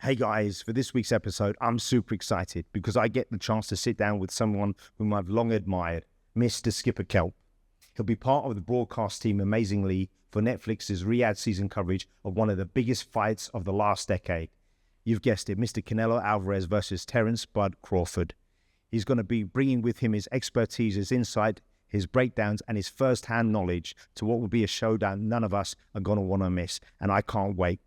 Hey guys, for this week's episode, I'm super excited because I get the chance to sit down with someone whom I've long admired, Mr. Skipper Kelp. He'll be part of the broadcast team, amazingly, for Netflix's Riyadh season coverage of one of the biggest fights of the last decade. You've guessed it, Mr. Canelo Alvarez versus Terence Bud Crawford. He's going to be bringing with him his expertise, his insight, his breakdowns, and his first-hand knowledge to what will be a showdown none of us are going to want to miss, and I can't wait.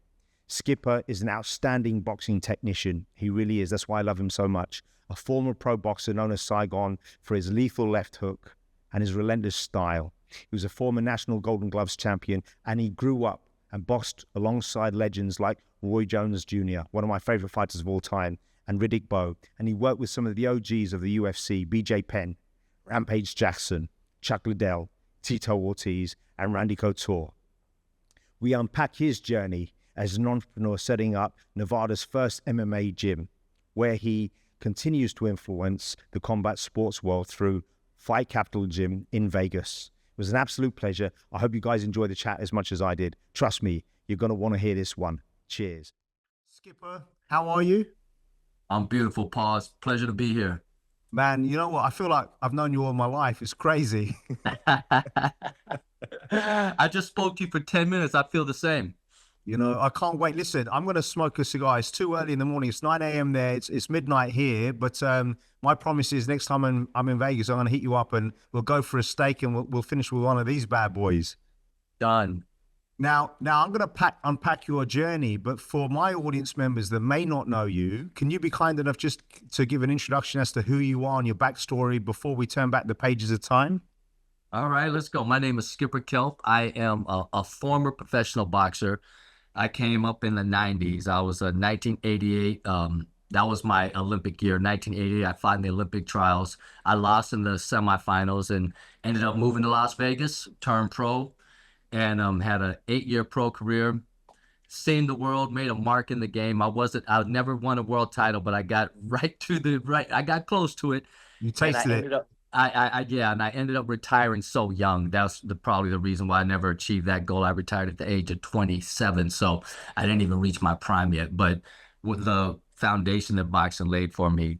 Skipper is an outstanding boxing technician. He really is. That's why I love him so much. A former pro boxer known as Saigon for his lethal left hook and his relentless style. He was a former national Golden Gloves champion, and he grew up and boxed alongside legends like Roy Jones Jr., one of my favorite fighters of all time, and Riddick Bowe. And he worked with some of the OGs of the UFC, B.J.Penn, Rampage Jackson, Chuck Liddell, Teeto Ortiz, and Randy Couture. We unpack his journey as an entrepreneur setting up Nevada's first MMA gym, where he continues to influence the combat sports world through Fight Capital Gym in Vegas. It was an absolute pleasure. I hope you guys enjoyed the chat as much as I did. Trust me, you're going to want to hear this one. Cheers. Skipper, how are you? I'm beautiful, Paul. It's a pleasure to be here. Man, you know what? I feel like I've known you all my life. It's crazy. I just spoke to you for 10 minutes. I feel the same. You know, I can't wait. Listen, I'm going to smoke a cigar. It's too early in the morning. It's 9 a.m. there. It's midnight here. But my promise is next time I'm in Vegas, I'm going to hit you up and we'll go for a steak and we'll finish with one of these bad boys. Done. Now I'm going to unpack your journey. But for my audience members that may not know you, can you be kind enough just to give an introduction as to who you are and your backstory before we turn back the pages of time? All right, let's go. My name is Skipper Kelp. I am a former professional boxer. I came up in the 90s. I was 1988. That was my Olympic year, 1988. I fought in the Olympic trials. I lost in the semifinals and ended up moving to Las Vegas, turned pro, and had an 8-year pro career. Seen the world, made a mark in the game. I never won a world title, but I got I got close to it. You tasted it. And I ended up retiring so young. That's probably the reason why I never achieved that goal. I retired at the age of 27, so I didn't even reach my prime yet. But with the foundation that boxing laid for me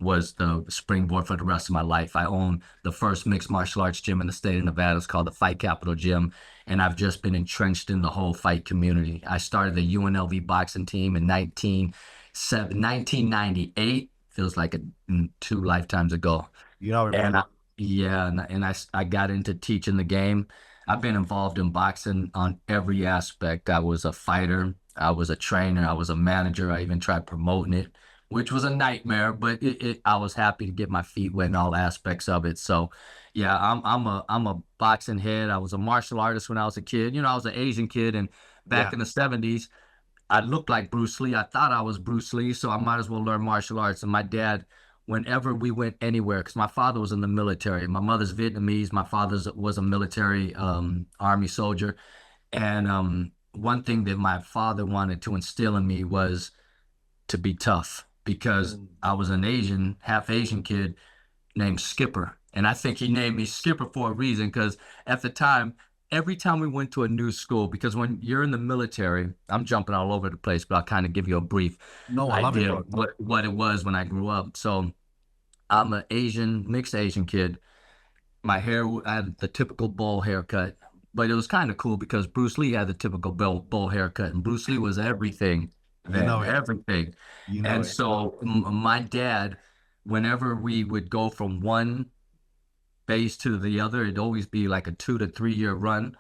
was the springboard for the rest of my life. I own the first mixed martial arts gym in the state of Nevada. It's called the Fight Capital Gym, and I've just been entrenched in the whole fight community. I started the UNLV boxing team in 1998. Feels like 2 lifetimes ago. You know, and I got into teaching the game. I've been involved in boxing on every aspect. I was a fighter, I was a trainer, I was a manager. I even tried promoting it, which was a nightmare, but I was happy to get my feet wet in all aspects of it. So yeah, I'm a boxing head. I was a martial artist when I was a kid. You know, I was an Asian kid, and back in the 70s, I looked like Bruce Lee. I thought I was Bruce Lee, so I might as well learn martial arts. And my dad, whenever we went anywhere, because my father was in the military. My mother's Vietnamese. My father was a military army soldier. And one thing that my father wanted to instill in me was to be tough, because I was an half Asian kid named Skipper. And I think he named me Skipper for a reason, because at the time, every time we went to a new school, because when you're in the military, I'm jumping all over the place, but I'll kind of give you a brief idea of what it was when I grew up. So I'm an mixed Asian kid. My hair, I had the typical bowl haircut, but it was kind of cool because Bruce Lee had the typical bowl haircut, and Bruce Lee was everything. Everything. So my dad, whenever we would go from one base to the other, it'd always be like a 2 to 3 year run.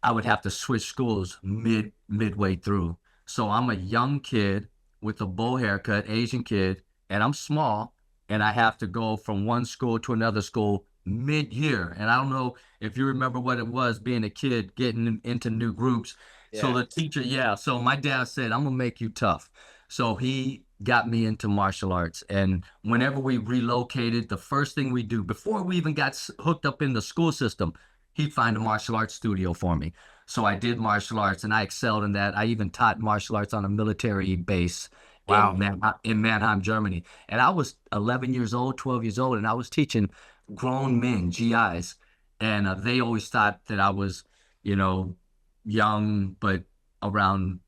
I would have to switch schools midway through. So I'm a young kid with a bowl haircut, Asian kid, and I'm small, and I have to go from one school to another school mid-year. And I don't know if you remember what it was being a kid getting into new groups. Yeah. So the teacher, so my dad said, I'm gonna make you tough. So he got me into martial arts. And whenever we relocated, the first thing we do, before we even got hooked up in the school system, he'd find a martial arts studio for me. So I did martial arts, and I excelled in that. I even taught martial arts on a military base in Mannheim, Germany. And I was 11 years old, 12 years old, and I was teaching grown men, GIs. And they always thought that I was, young, but around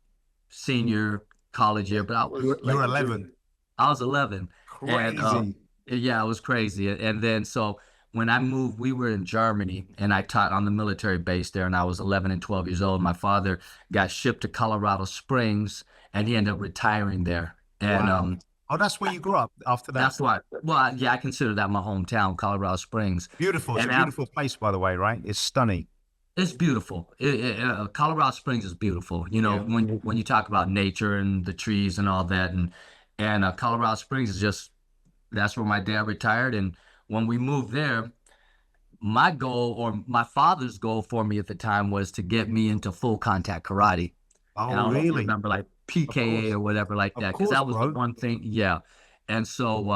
senior college year, but I was You were 11. I was 11. And Crazy. yeah, it was crazy. And then so when I moved, we were in Germany and I taught on the military base there, and I was 11 and 12 years old. My father got shipped to Colorado Springs and he ended up retiring there. And Wow. Oh, that's where you grew up after that. that's why, well, yeah, I consider that my hometown, Colorado Springs. Beautiful. It's And a beautiful place, by the way, right? It's stunning. it's beautiful. Colorado Springs is beautiful. You know, when you talk about nature and the trees and all that, and Colorado Springs is just, that's where my dad retired. And when we moved there, my goal, or my father's goal for me at the time, was to get me into full contact karate. And I Oh, don't know if you really? remember, like PKA or whatever like Of that, because course, that was the bro. one thing. Yeah. And so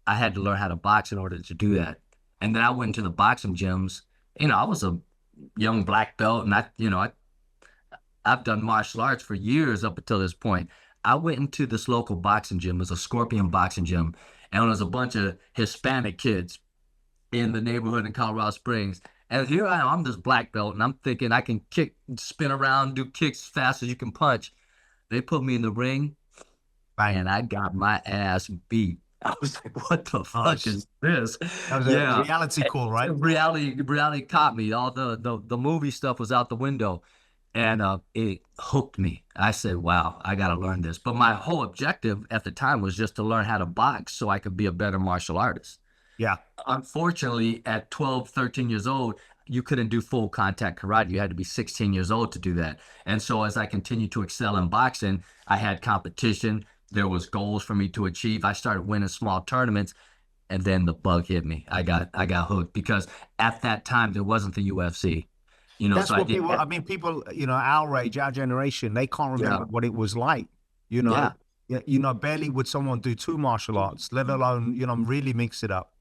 I had to learn how to box in order to do that. And then I went to the boxing gyms. You know, I was a young black belt, and I've done martial arts for years up until this point. I went into this local boxing gym. It was a Scorpion boxing gym, and there was a bunch of Hispanic kids in the neighborhood in Colorado Springs. And here I am, I'm this black belt, and I'm thinking I can kick, spin around, do kicks as fast as you can punch. They put me in the ring, Bang. and I got my ass beat. I was like, what the fuck is this? That was a reality call, right? Reality caught me. All the movie stuff was out the window, and it hooked me. I said, wow, I got to learn this. But my whole objective at the time was just to learn how to box so I could be a better martial artist. Yeah. Unfortunately, at 12, 13 years old, you couldn't do full contact karate. You had to be 16 years old to do that. And so as I continued to excel in boxing, I had competition. There was goals for me to achieve. I started winning small tournaments, and then the bug hit me. I got hooked, because at that time there wasn't the UFC. You know, That's so what people, I mean, people, you know, our age, our generation, they can't remember what it was like, you know. Yeah. You know, barely would someone do two martial arts, let alone, you know, really mix it up.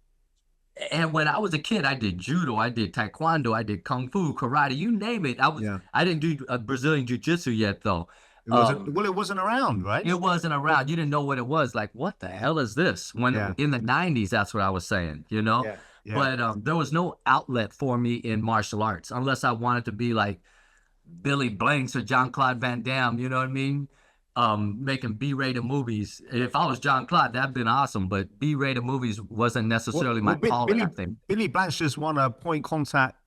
And when I was a kid, I did judo, I did taekwondo, I did kung fu, karate, you name it. I didn't do Brazilian jiu-jitsu yet, though. It wasn't, well, it wasn't around, right? It wasn't around. You didn't know what it was. Like, what the hell is this? When in the 90s, that's what I was saying, you know? Yeah. But there was no outlet for me in martial arts unless I wanted to be like Billy Blanks or Jean-Claude Van Damme, you know what I mean? Making B-rated movies. If I was Jean-Claude, that'd been awesome, but B-rated movies wasn't necessarily my calling, I think. Billy Blanks just won a point contact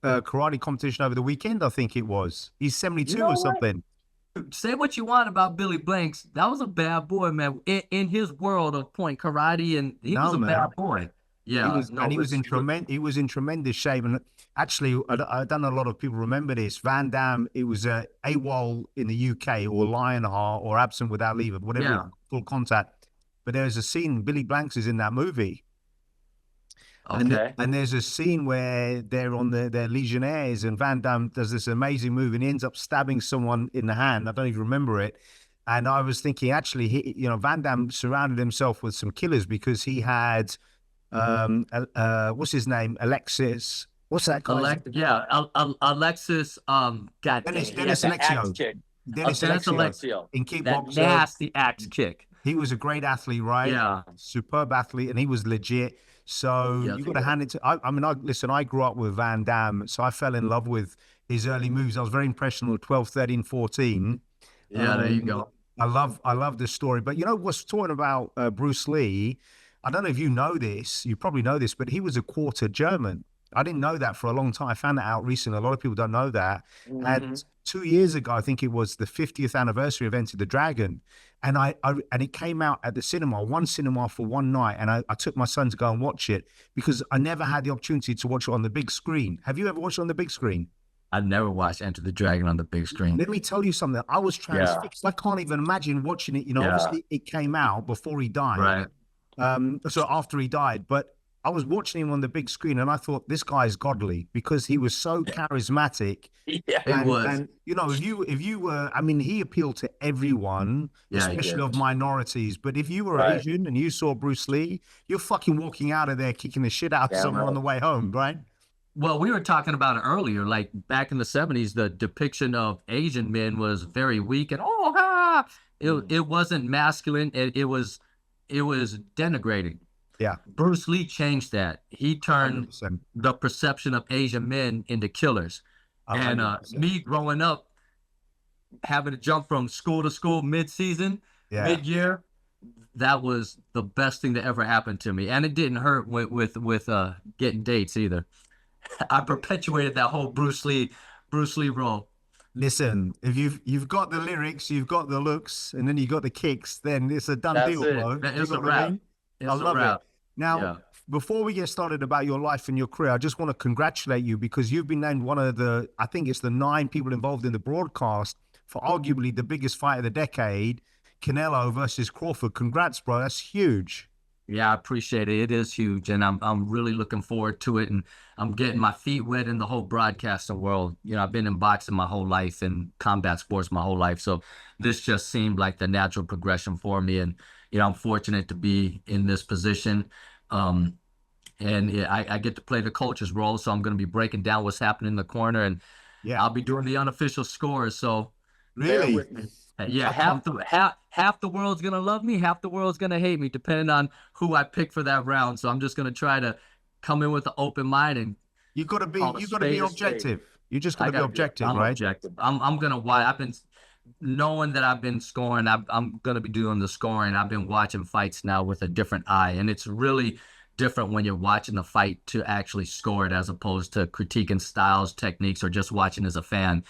karate competition over the weekend, I think it was. He's 72 or something. Say what you want about Billy Blanks. That was a bad boy, man. In his world of point karate, and he was a bad boy. Yeah, he was in tremendous shape. And actually, I don't know a lot of people remember this. Van Damme, it was AWOL in the UK, or Lionheart, or absent without leave, whatever, full contact. But there's a scene, Billy Blanks is in that movie. Okay. And there's a scene where they're on their Legionnaires, and Van Damme does this amazing move, and he ends up stabbing someone in the hand. I don't even remember it. And I was thinking, actually, Van Damme surrounded himself with some killers, because he had, what's his name? Alexis. What's that guy? Alexis. Dennis Alexio. Dennis Alexio in kickboxing. That nasty axe kick. He was a great athlete, right? Yeah. Superb athlete, and he was legit. So you got to hand it to. I grew up with Van Damme, so I fell in love with his early moves. I was very impressionable at 12, 13, 14. Yeah, there you go. I love this story. But you know what's talking about Bruce Lee? I don't know if you know this. You probably know this, but he was a quarter German. I didn't know that for a long time. I found that out recently. A lot of people don't know that. Mm-hmm. And 2 years ago, I think it was the 50th anniversary of Enter the Dragon. And and it came out at the one cinema for one night. And I took my son to go and watch it, because I never had the opportunity to watch it on the big screen. Have you ever watched it on the big screen? I've never watched Enter the Dragon on the big screen. Let me tell you something. I was transfixed. I can't even imagine watching it. Obviously it came out before he died. Right. So after he died, but I was watching him on the big screen, and I thought, this guy is godly, because he was so charismatic. Yeah, he was. And if you were, I mean, he appealed to everyone, especially of minorities. But if you were Asian and you saw Bruce Lee, you're fucking walking out of there kicking the shit out of someone on the way home, right? Well, we were talking about it earlier. Like back in the 70s, the depiction of Asian men was very weak, and it wasn't masculine. It was denigrating. Yeah. Bruce Lee changed that. He turned 100%. the perception of Asian men into killers. 100%. And me growing up having to jump from school to school mid-season, mid-year, that was the best thing that ever happened to me. And it didn't hurt with getting dates either. I perpetuated that whole Bruce Lee role. Listen, if you've got the lyrics, you've got the looks, and then you got the kicks, then it's a done deal, bro. It's a wrap. I love it. Now, before we get started about your life and your career, I just want to congratulate you because you've been named one of the, I think it's the 9 people involved in the broadcast for arguably the biggest fight of the decade, Canelo versus Crawford. Congrats, bro. That's huge. Yeah, I appreciate it. It is huge, and I'm really looking forward to it, and I'm getting my feet wet in the whole broadcasting world. You know, I've been in boxing my whole life and combat sports my whole life, so this just seemed like the natural progression for me, and you know, I'm fortunate to be in this position, and I get to play the coach's role, so I'm going to be breaking down what's happening in the corner, and I'll be doing the unofficial scores. So really. Yeah, half the world's gonna love me, half the world's gonna hate me, depending on who I pick for that round. So I'm just gonna try to come in with an open mind, and you gotta be objective. You just gotta be objective, right? Objective. I'm gonna watch. I've been knowing that I've been scoring. I'm gonna be doing the scoring. I've been watching fights now with a different eye, and it's really different when you're watching the fight to actually score it, as opposed to critiquing styles, techniques, or just watching as a fan.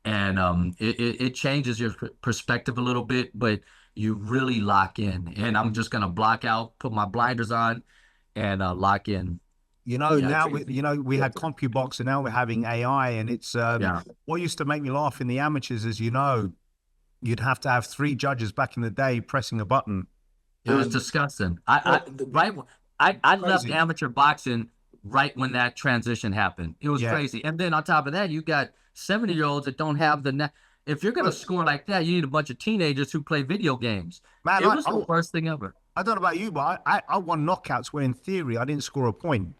And it changes your perspective a little bit, but you really lock in. And I'm just gonna block out, put my blinders on, and lock in. You know, now we had CompuBox, and now we're having AI, and it's what used to make me laugh in the amateurs is, you know, you'd have to have 3 judges back in the day pressing a button. It was disgusting. I left amateur boxing right when that transition happened. It was crazy. And then on top of that, you got 70-year-olds that don't have the if you're gonna score like that, you need a bunch of teenagers who play video games. Man, it was the worst thing ever. I don't know about you, but I won knockouts where in theory I didn't score a point.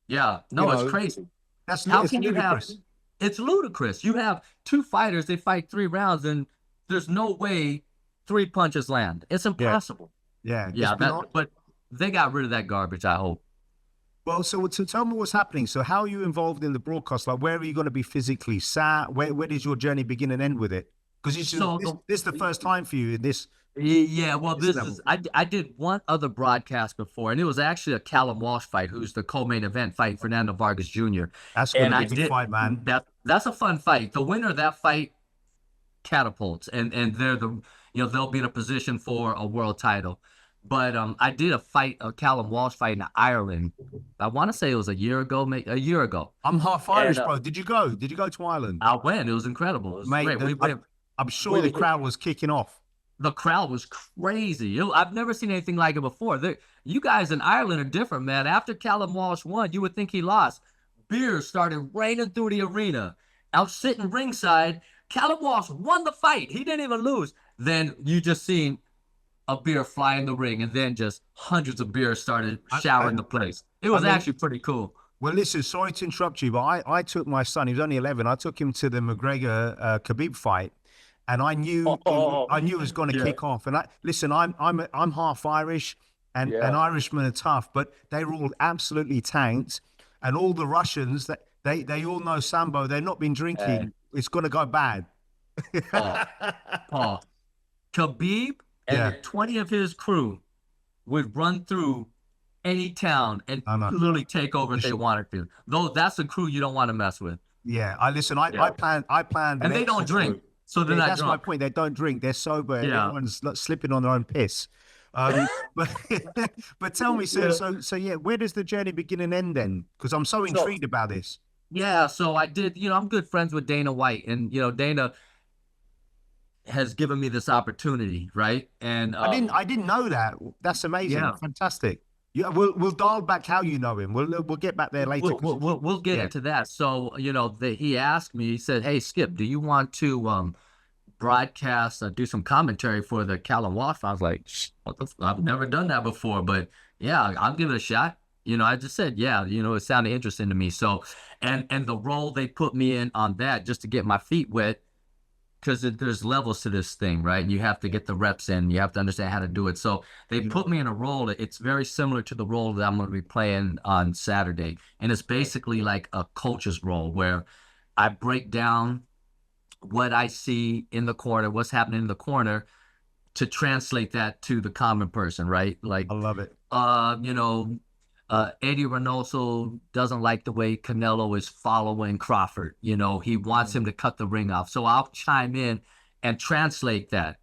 Yeah, no, it's crazy. How can you have? It's ludicrous. You have 2 fighters, they fight 3 rounds, and there's no way 3 punches land. It's impossible. Yeah. But they got rid of that garbage, I hope. Well, so tell me what's happening. So how are you involved in the broadcast? Like, where are you going to be physically sat? Where does your journey begin and end with it? Because this is the first time for you in this. Yeah, well, I did one other broadcast before, and it was actually a Callum Walsh fight, who's the co-main event fight, Fernando Vargas Jr. That's going to be a big fight, man. That's a fun fight. The winner of that fight catapults, and they're they'll be in a position for a world title. But I did a Callum Walsh fight in Ireland. I want to say it was a year ago. I'm half Irish, bro. Did you go? Did you go to Ireland? I went. It was incredible. It was great. I'm sure the crowd was kicking off. The crowd was crazy. I've never seen anything like it before. You guys in Ireland are different, man. After Callum Walsh won, you would think he lost. Beers started raining through the arena. I was sitting ringside. Callum Walsh won the fight. He didn't even lose. Then you just seen a beer fly in the ring, and then just hundreds of beers started showering the place. It was actually pretty cool. Well, listen, sorry to interrupt you, but I took my son, he was only 11, I took him to the McGregor Khabib fight, and I knew it was going to kick off. And I'm half Irish, and Irishmen are tough, but they were all absolutely tanked, and all the Russians, they all know Sambo, they've not been drinking. It's going to go bad. Paul, Khabib and 20 of his crew would run through any town and literally take over if they wanted to. Though that's a crew you don't want to mess with. Yeah, I planned. And they don't drink, so they're not that's drunk. My point. They don't drink. They're sober. Yeah. Everyone's slipping on their own piss. But tell me, so where does the journey begin and end then? Because I'm so intrigued about this. Yeah, so I did. I'm good friends with Dana White, and Dana has given me this opportunity, right? And I didn't know that. That's amazing. Yeah. Fantastic. Yeah, we'll dial back how you know him. We'll get back there later. We'll get into that. So he asked me. He said, "Hey, Skip, do you want to broadcast, do some commentary for the Callum Walsh?" I was like, "I've never done that before, but yeah, I'll give it a shot." I just said, yeah. It sounded interesting to me. So, and the role they put me in on that, just to get my feet wet. Because there's levels to this thing, right? You have to get the reps in. You have to understand how to do it. So they put me in a role. It's very similar to the role that I'm going to be playing on Saturday. And it's basically like a coach's role where I break down what I see in the corner, what's happening in the corner, to translate that to the common person, right? Like, I love it. Eddie Reynoso doesn't like the way Canelo is following Crawford. He wants him to cut the ring off. So I'll chime in and translate that.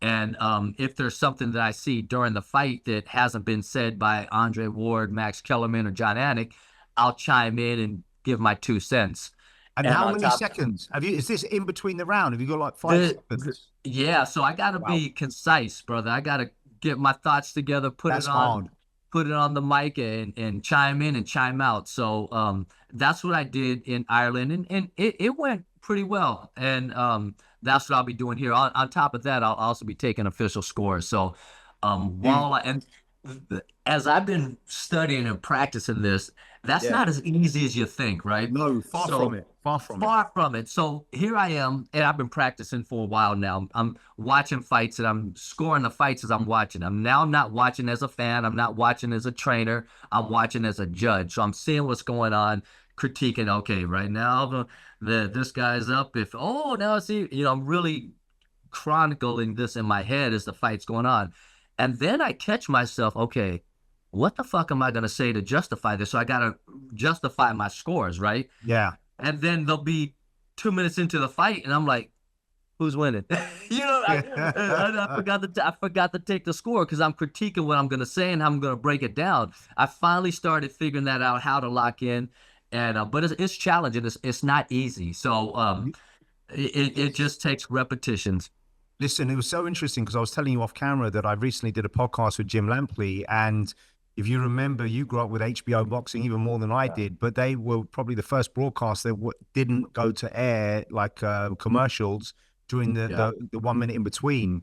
And if there's something that I see during the fight that hasn't been said by Andre Ward, Max Kellerman, or John Anik, I'll chime in and give my 2 cents. And how many seconds have you? Is this in between the round? Have you got like 5 seconds? Yeah, so I gotta be concise, brother. I gotta get my thoughts together, put it on the mic, and chime in and chime out. So that's what I did in Ireland, and it went pretty well. And that's what I'll be doing here. On top of that, I'll also be taking official scores. So as I've been studying and practicing this, that's not as easy as you think, right? No, far from it. So here I am, and I've been practicing for a while now. I'm watching fights, and I'm scoring the fights as I'm watching them. Now I'm not watching as a fan. I'm not watching as a trainer. I'm watching as a judge. So I'm seeing what's going on, critiquing. Okay, right now this guy's up. I'm really chronicling this in my head as the fight's going on. And then I catch myself, okay, what the fuck am I going to say to justify this? So I got to justify my scores, right? Yeah. And then they'll be 2 minutes into the fight, and I'm like, who's winning? I forgot to take the score because I'm critiquing what I'm going to say and how I'm going to break it down. I finally started figuring that out, how to lock in. But it's challenging. It's not easy. So it just takes repetitions. Listen, it was so interesting because I was telling you off camera that I recently did a podcast with Jim Lampley, and if you remember, you grew up with HBO boxing even more than I did, but they were probably the first broadcast that didn't go to air like commercials during the 1 minute in between.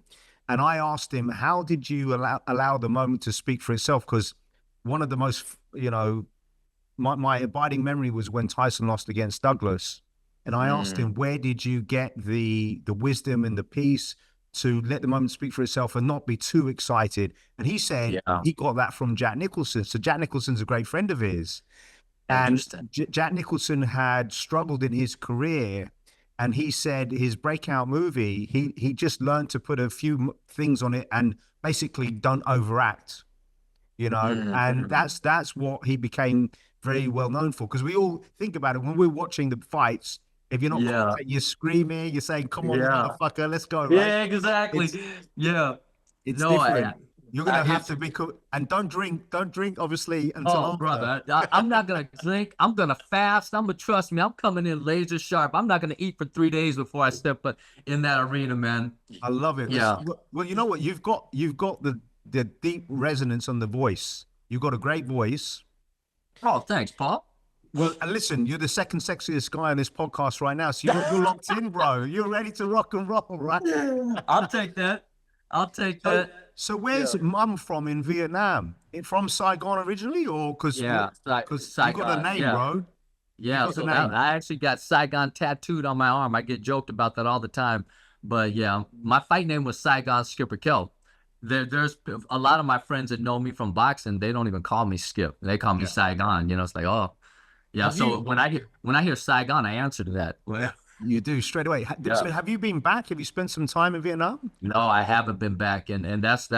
And I asked him, how did you allow the moment to speak for itself? Because one of the most, my abiding memory was when Tyson lost against Douglas. And I asked him, where did you get the wisdom and the peace to let the moment speak for itself and not be too excited? And he said he got that from Jack Nicholson. So Jack Nicholson's a great friend of his. And Jack Nicholson had struggled in his career. And he said his breakout movie, he just learned to put a few things on it and basically don't overact, and that's what he became very well known for. Because we all think about it when we're watching the fights. If you're not, you're screaming, you're saying, "Come on, motherfucker, let's go!" Right? Yeah, exactly. It's different. You're gonna have to be cool, and don't drink, obviously. Until brother, I'm not gonna drink. I'm gonna fast. trust me. I'm coming in laser sharp. I'm not gonna eat for 3 days before I step in that arena, man. I love it. Yeah. Well, you know what? You've got the deep resonance on the voice. You've got a great voice. Oh, thanks, Paul. Well, and listen, you're the second sexiest guy on this podcast right now, so you're locked in, bro. You're ready to rock and roll, right? I'll take that. So where's mum from in Vietnam? From Saigon originally, or because you got a name, bro? Yeah, so I actually got Saigon tattooed on my arm. I get joked about that all the time. But yeah, my fight name was Saigon Skipper Kelp. There's a lot of my friends that know me from boxing. They don't even call me Skip. They call me Saigon. It's like, oh. Yeah, when I hear Saigon, I answer to that. Well, you do straight away. So have you been back? Have you spent some time in Vietnam? No, I haven't been back, and that's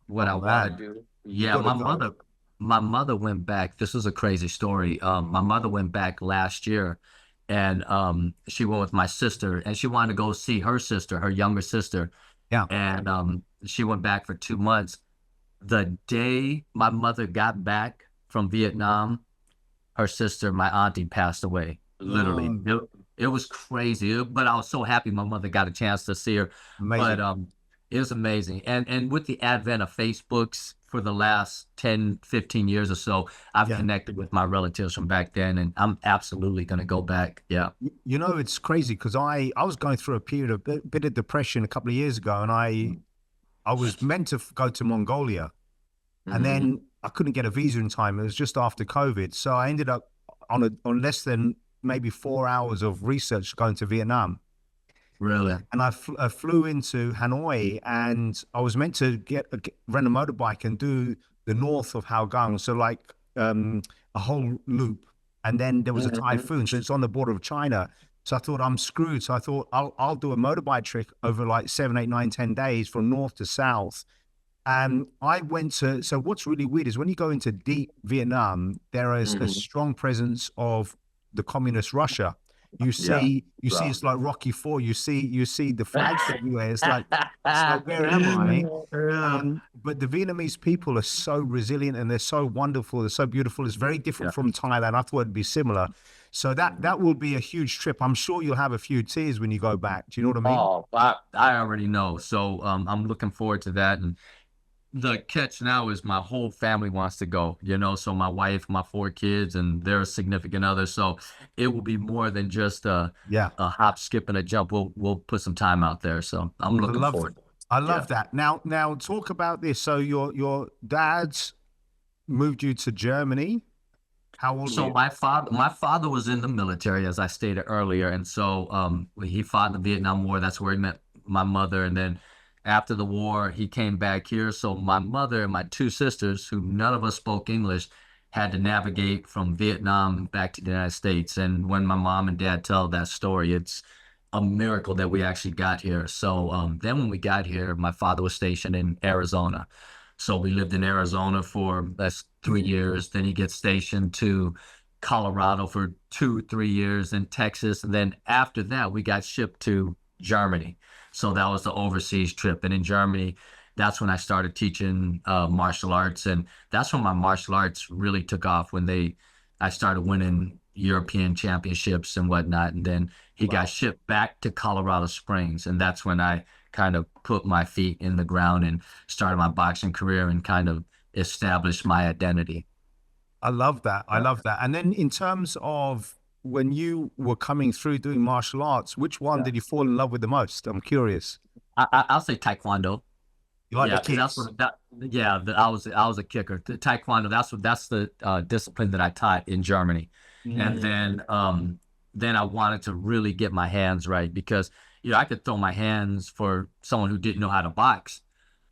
what I want to do. Yeah, my mother went back. This is a crazy story. My mother went back last year, and she went with my sister, and she wanted to go see her sister, her younger sister. Yeah, and she went back for 2 months. The day my mother got back from Vietnam, her sister, my auntie, passed away. Literally, it was crazy. But I was so happy my mother got a chance to see her. Amazing. But it was amazing. And with the advent of Facebooks for the last 10, 15 years or so, I've connected with my relatives from back then, and I'm absolutely going to go back. Yeah. It's crazy because I was going through a period of a bit of depression a couple of years ago, and I was meant to go to Mongolia, and then I couldn't get a visa in time. It was just after COVID. So I ended up on less than maybe 4 hours of research going to Vietnam. Really? And I flew into Hanoi, and I was meant to rent a motorbike and do the north of Hao Gang. So like a whole loop. And then there was a typhoon. So it's on the border of China. So I thought I'm screwed. So I thought I'll do a motorbike trick over like 7, 8, 9, 10 days from north to south. And I went to, so what's really weird is when you go into deep Vietnam, there is a strong presence of the communist Russia. You see it's like Rocky IV. You see the flags everywhere. It's like where am I? But the Vietnamese people are so resilient and they're so wonderful. They're so beautiful. It's very different from Thailand. I thought it'd be similar. So that will be a huge trip. I'm sure you'll have a few tears when you go back. Do you know what I mean? Oh, I already know. So I'm looking forward to that. And the catch now is my whole family wants to go, so my wife, my 4 kids, and their significant others. So it will be more than just a hop, skip, and a jump. We'll put some time out there. So I'm looking forward. I love that. Now talk about this. So your dad's moved you to Germany. How old were you? My father was in the military, as I stated earlier, and so he fought in the Vietnam War. That's where he met my mother, and then after the war, he came back here. So my mother and my 2 sisters, who none of us spoke English, had to navigate from Vietnam back to the United States. And when my mom and dad tell that story, it's a miracle that we actually got here. So then when we got here, my father was stationed in Arizona. So we lived in Arizona for 3 years. Then he gets stationed to Colorado for 2-3 years, in Texas. And then after that, we got shipped to Germany. So that was the overseas trip. And in Germany, that's when I started teaching martial arts. And that's when my martial arts really took off, when I started winning European championships and whatnot. And then he got shipped back to Colorado Springs. And that's when I kind of put my feet in the ground and started my boxing career and kind of established my identity. I love that. And then in terms of when you were coming through doing martial arts, which one did you fall in love with the most? I'm curious. I'll say Taekwondo. You like the kicks? I was a kicker. Taekwondo. That's the discipline that I taught in Germany, and then I wanted to really get my hands right, because I could throw my hands for someone who didn't know how to box,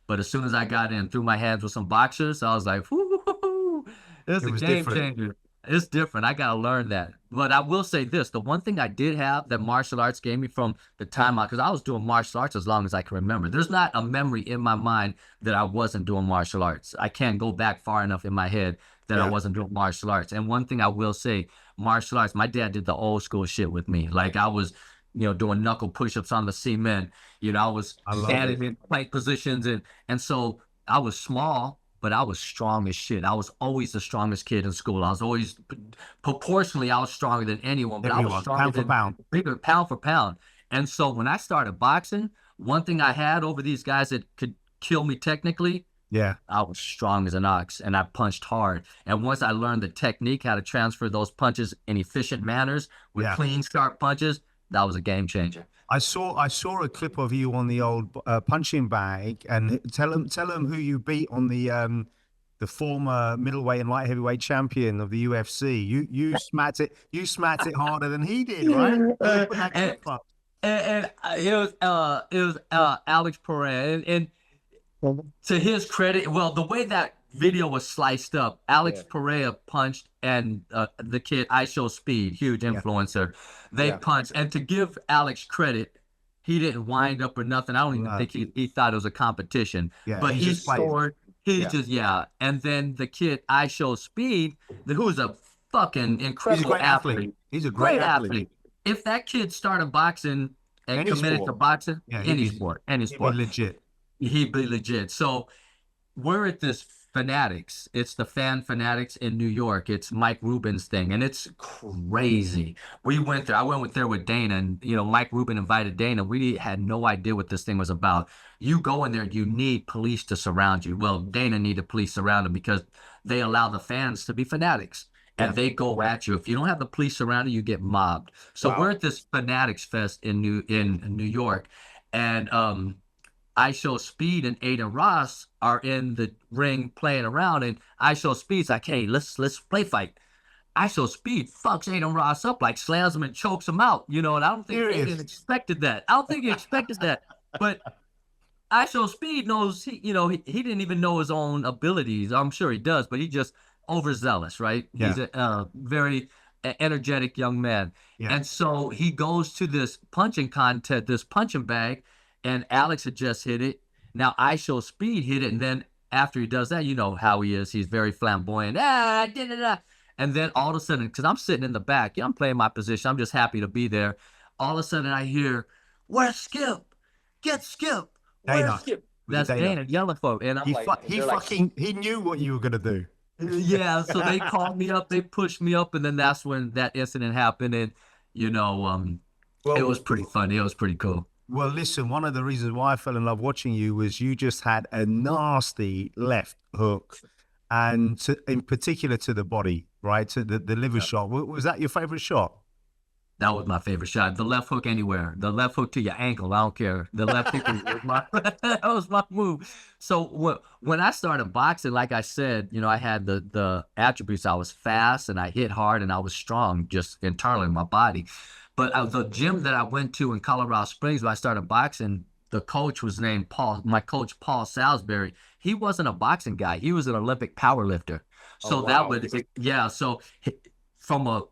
but as soon as I got in, threw my hands with some boxers, I was like, whoo, it's a game changer. It's different. I got to learn that. But I will say this, the one thing I did have that martial arts gave me from the time because I was doing martial arts as long as I can remember. There's not a memory in my mind that I wasn't doing martial arts. I can't go back far enough in my head that I wasn't doing martial arts. And one thing I will say, martial arts, my dad did the old school shit with me. Like I was, doing knuckle push-ups on the cement. I was standing in plank positions. And so I was small, but I was strong as shit. I was always the strongest kid in school. I was always, proportionally, I was stronger than anyone. But I was stronger pound for pound. Bigger, pound for pound. And so when I started boxing, one thing I had over these guys that could kill me technically, I was strong as an ox, and I punched hard. And once I learned the technique, how to transfer those punches in efficient manners with clean, sharp punches, that was a game changer. I saw a clip of you on the old punching bag, and tell them who you beat on the former middleweight and light heavyweight champion of the UFC. You smacked it harder than he did, right? And it was Alex Pareira, and to his credit, well, the way that video was sliced up, Alex Pareira punched, and the kid I Show Speed, huge influencer, they punched. And to give Alex credit, he didn't wind up or nothing. I don't even think he thought it was a competition. But he scored. And then the kid I Show Speed, who's a fucking incredible athlete. He's a great athlete. If that kid started boxing and committed to boxing, any sport, he'd be legit. So we're at this Fanatics. It's the Fan Fanatics in New York. It's Mike Rubin's thing, and it's crazy. We went there. I went there with Dana, and Mike Rubin invited Dana. We had no idea what this thing was about. You go in there, you need police to surround you. Well, Dana needed police around him because they allow the fans to be fanatics, and they go at you. If you don't have the police around you, you get mobbed. So we're at this Fanatics Fest in New York, and I Show Speed and Aiden Ross are in the ring playing around, and I Show Speed's like, hey, let's play fight. I Show Speed fucks Aiden Ross up, like slams him and chokes him out, and I don't think Aiden expected that. I don't think he expected that. But I Show Speed knows, he didn't even know his own abilities. I'm sure he does, but he just overzealous, right? He's very an energetic young man. Yeah. And so he goes to this punching contest, this punching bag, and Alex had just hit it. Now I show speed hit it, and then after he does that, you know how he is. He's very flamboyant. And then all of a sudden, because I'm sitting in the back, I'm playing my position. I'm just happy to be there. All of a sudden, I hear, "Where's Skip? Get Skip. Where's Skip?" That's Dana yelling for him. And I'm he knew what you were gonna do. Yeah, so they called me up, they pushed me up, and then that's when that incident happened. And you know, it was pretty funny. It was pretty cool. Well, listen, one of the reasons why I fell in love watching you was you just had a nasty left hook, and in particular to the body, right? To the liver shot. Was that your favorite shot? That was my favorite shot. The left hook anywhere. The left hook to your ankle. I don't care. The left hook that was my move. So when I started boxing, like I said, you know, I had the attributes. I was fast and I hit hard and I was strong just internally in my body. But the gym that I went to in Colorado Springs when I started boxing, the coach was named Paul. My coach, Paul Salisbury. He wasn't a boxing guy. He was an Olympic powerlifter. So that would, yeah. So from a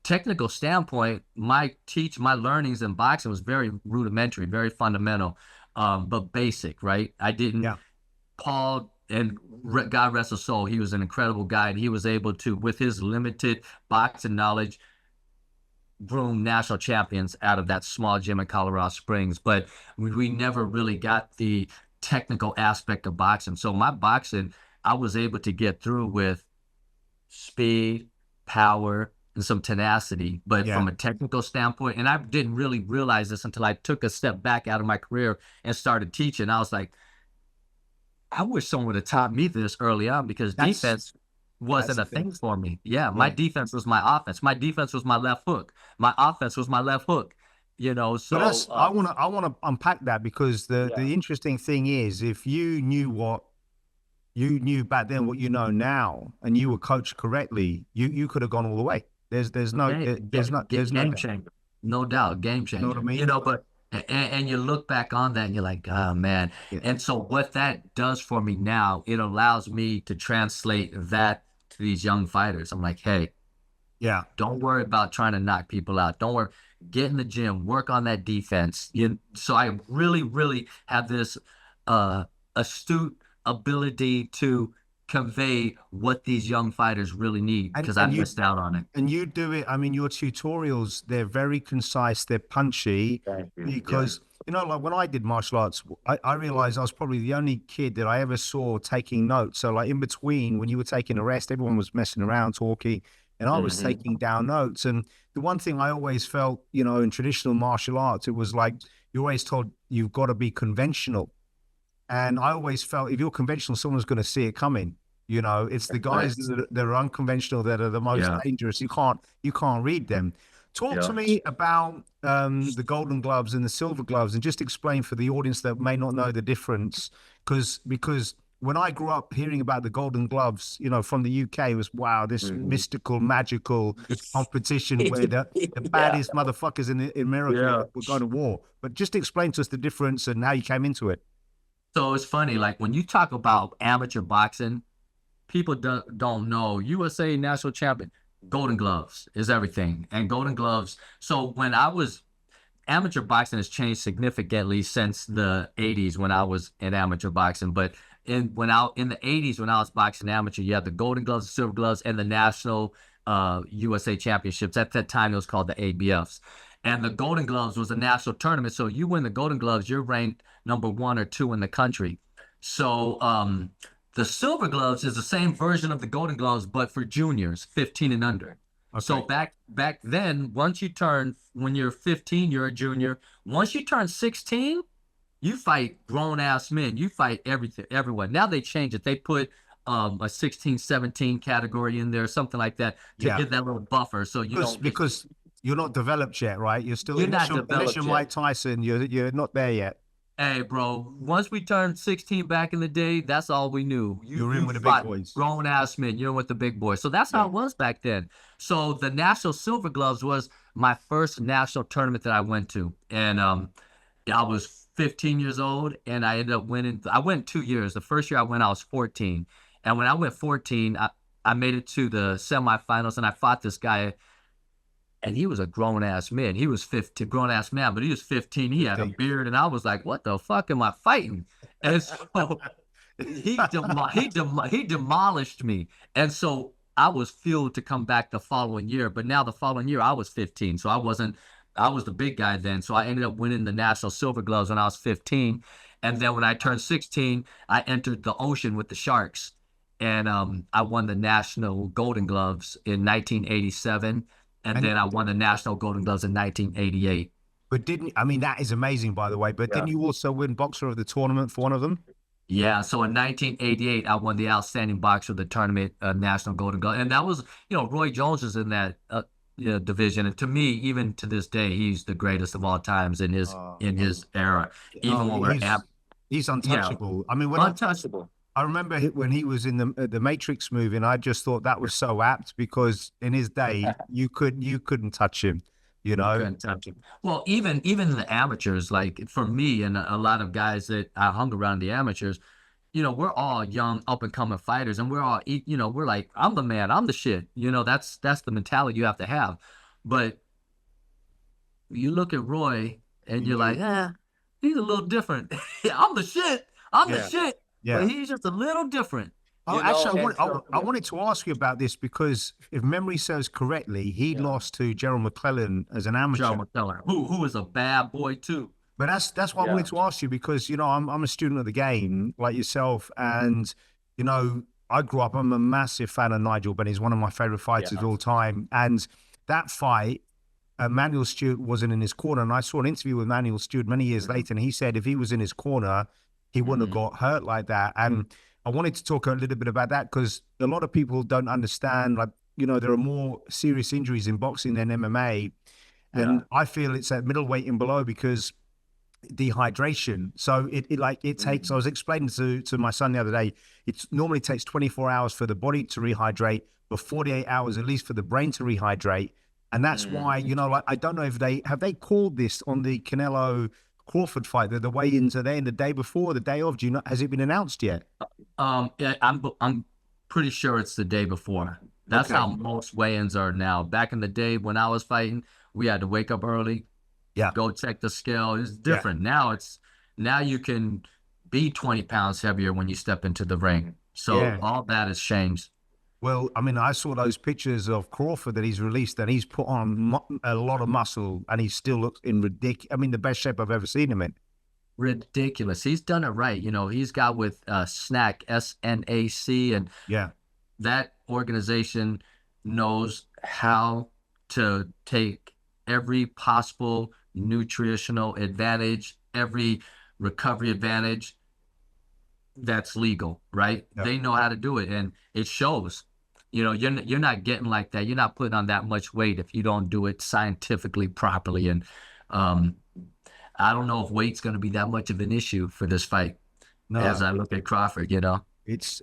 technical standpoint, my learnings in boxing was very rudimentary, very fundamental, but basic, right? I didn't. Yeah. Paul, and God rest his soul, he was an incredible guy, and he was able to, with his limited boxing knowledge, groom national champions out of that small gym in Colorado Springs. But we never really got the technical aspect of boxing. So my boxing, I was able to get through with speed, power, and some tenacity. But from a technical standpoint, and I didn't really realize this until I took a step back out of my career and started teaching. I was like, I wish someone would have taught me this early on, because defense wasn't a thing for me. Yeah, my defense was my offense. My defense was my left hook. My offense was my left hook. You know, so I want to unpack that, because the interesting thing is, if you knew what you knew back then, what you know now, and you were coached correctly, you could have gone all the way. There's no game changer, no doubt, game changer. You know what I mean? You know, but and you look back on that and you're like, oh man. Yeah. And so what that does for me now, it allows me to translate that to these young fighters. I'm like, hey, don't worry about trying to knock people out. Don't worry. Get in the gym, work on that defense. So I really have this astute ability to convey what these young fighters really need, because I missed out on it. And you do it. I mean, your tutorials, they're very concise, they're punchy, because you know, like when I did martial arts, I realized I was probably the only kid that I ever saw taking notes. So like in between, when you were taking a rest, everyone was messing around, talking, and I was taking down notes. And the one thing I always felt, you know, in traditional martial arts, it was like you always told you've got to be conventional. And I always felt if you're conventional, someone's going to see it coming. You know, it's the guys that are unconventional that are the most dangerous. You can't read them. Talk to me about the golden gloves and the silver gloves, and just explain for the audience that may not know the difference. Because when I grew up hearing about the golden gloves, you know, from the UK, it was, wow, this mystical, magical competition where the baddest motherfuckers in America were going to war. But just explain to us the difference and how you came into it. So it's funny, like when you talk about amateur boxing, people don't know USA national champion, golden gloves is everything. And golden gloves. So when amateur boxing has changed significantly since the 80s when I was in amateur boxing. But in the 80s when I was boxing amateur, you had the golden gloves, the silver gloves, and the national USA championships. At that time, it was called the ABFs. And the golden gloves was a national tournament. So you win the golden gloves, you're ranked number 1 or 2 in the country. So the silver gloves is the same version of the golden gloves, but for juniors, 15 and under. Okay. So back then, when you're 15, you're a junior. Once you turn 16, you fight grown-ass men. You fight everyone. Now they change it. They put a 16, 17 category in there, something like that, to give that little buffer. So because you're not developed yet, right? You're not developed yet. Mike Tyson, you're not there yet. Hey, bro, once we turned 16 back in the day, that's all we knew. You're in with the big boys. Grown-ass men, you're with the big boys. So that's how it was back then. So the National Silver Gloves was my first national tournament that I went to. And I was 15 years old, and I ended up winning. I went 2 years. The first year I went, I was 14. And when I went 14, I made it to the semifinals, and I fought this guy And he was a grown-ass man. He was 15, grown-ass man, but he was 15. He had a beard, and I was like, what the fuck am I fighting? And so he demolished me. And so I was fueled to come back the following year. But now the following year, I was 15. So I was the big guy then. So I ended up winning the national silver gloves when I was 15. And then when I turned 16, I entered the ocean with the Sharks. And I won the national golden gloves in 1987. And then I won the national golden gloves in 1988. But that is amazing, by the way, but didn't you also win boxer of the tournament for one of them? Yeah, so in 1988, I won the outstanding boxer of the tournament, national golden glove. And that was, Roy Jones is in that division. And to me, even to this day, he's the greatest of all times in his era. Even when we're he's untouchable. Yeah. Untouchable. I remember when he was in the Matrix movie, and I just thought that was so apt because in his day, you couldn't touch him, You couldn't touch him. Well, even the amateurs, like for me and a lot of guys that I hung around, the amateurs, we're all young, up and coming fighters, and we're all, we're like, I'm the man, I'm the shit. That's the mentality you have to have. But you look at Roy, and you're like, he's a little different. I'm the shit. I'm the shit. Yeah. But he's just a little different. Actually, I wanted to ask you about this because if memory serves correctly, he lost to Gerald McClellan as an amateur. Gerald McClellan, who is a bad boy too. But that's why I wanted to ask you because, I'm a student of the game like yourself. And, I grew up, I'm a massive fan of Nigel Benn. He's one of my favorite fighters of all time. And that fight, Emanuel Steward wasn't in his corner. And I saw an interview with Emanuel Steward many years later. And he said if he was in his corner, he wouldn't have got hurt like that. And I wanted to talk a little bit about that because a lot of people don't understand, there are more serious injuries in boxing than MMA. And I feel it's at middleweight and below because dehydration. So it takes, I was explaining to my son the other day, it normally takes 24 hours for the body to rehydrate, but 48 hours at least for the brain to rehydrate. And that's why, I don't know if they called this on the Canelo Crawford fight, the weigh-ins are there the day before, the day of. Has it been announced yet? Yeah, I'm pretty sure it's the day before. That's how most weigh-ins are now. Back in the day when I was fighting, we had to wake up early, go check the scale. It's different. Now you can be 20 pounds heavier when you step into the ring. So all that has changed. Well, I saw those pictures of Crawford that he's released, and he's put on a lot of muscle, and he still looks in the best shape I've ever seen him in. Ridiculous. He's done it right. He's got with SNAC, SNAC, and that organization knows how to take every possible nutritional advantage, every recovery advantage that's legal, right? Yep. They know how to do it, and it shows. You're not getting like that. You're not putting on that much weight if you don't do it scientifically properly. And I don't know if weight's going to be that much of an issue for this fight. As I look at Crawford, it's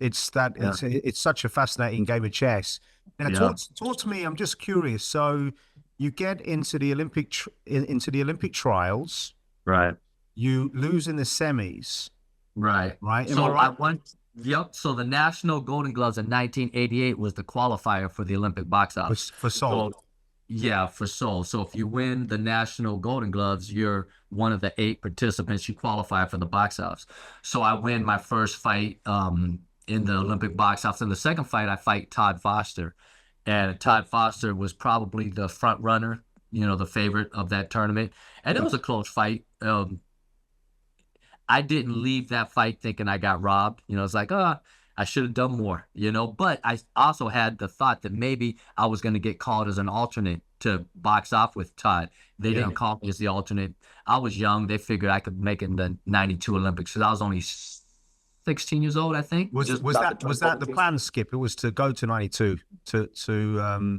such a fascinating game of chess. Now, talk to me. I'm just curious. So you get into the Olympic trials, right? You lose in the semis, right? So I won. Yep. So the national golden gloves in 1988 was the qualifier for the Olympic box office for Seoul. For Seoul. So if you win the national golden gloves, you're one of the 8 participants. You qualify for the box office. So I win my first fight in the Olympic box office. In the second fight, I fight Todd Foster, and Todd Foster was probably the front runner, the favorite of that tournament, and it was a close fight. I didn't leave that fight thinking I got robbed. It's like, I should have done more, But I also had the thought that maybe I was going to get called as an alternate to box off with Todd. They didn't call me as the alternate. I was young. They figured I could make it in the 92 Olympics because I was only 16 years old, I think. Was that the plan, Skip? It was to go to 92 to Simona.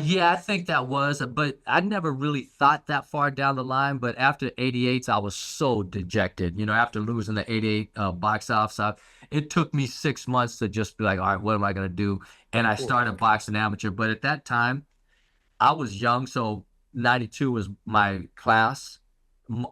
Yeah, I think that was, but I never really thought that far down the line. But after 88, I was so dejected. After losing the 88 box office, it took me 6 months to just be like, all right, what am I going to do? And I started boxing amateur. But at that time, I was young, so 92 was my class.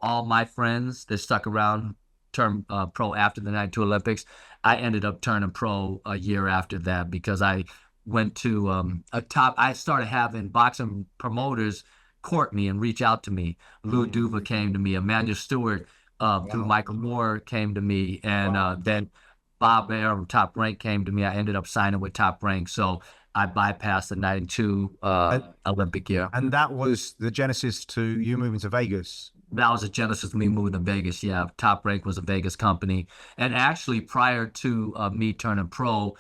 All my friends that stuck around turned pro after the 92 Olympics. I ended up turning pro a year after that because I went to a top. I started having boxing promoters court me and reach out to me. Lou Duva came to me. Emanuel Steward through Michael Moore came to me, and then Bob Bear from Top Rank came to me. I ended up signing with Top Rank, so I bypassed the '92 Olympic year. And that was the genesis to you moving to Vegas. That was a genesis of me moving to Vegas. Yeah, Top Rank was a Vegas company, and actually prior to me turning pro,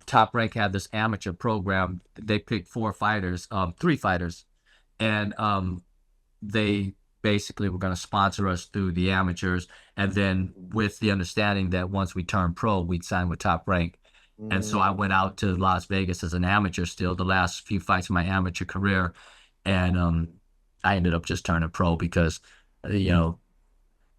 Top Rank had this amateur program. They picked 3 fighters, and they basically were going to sponsor us through the amateurs, and then with the understanding that once we turned pro, we'd sign with Top Rank. And so I went out to Las Vegas as an amateur still, the last few fights of my amateur career, and I ended up just turning pro because, you know,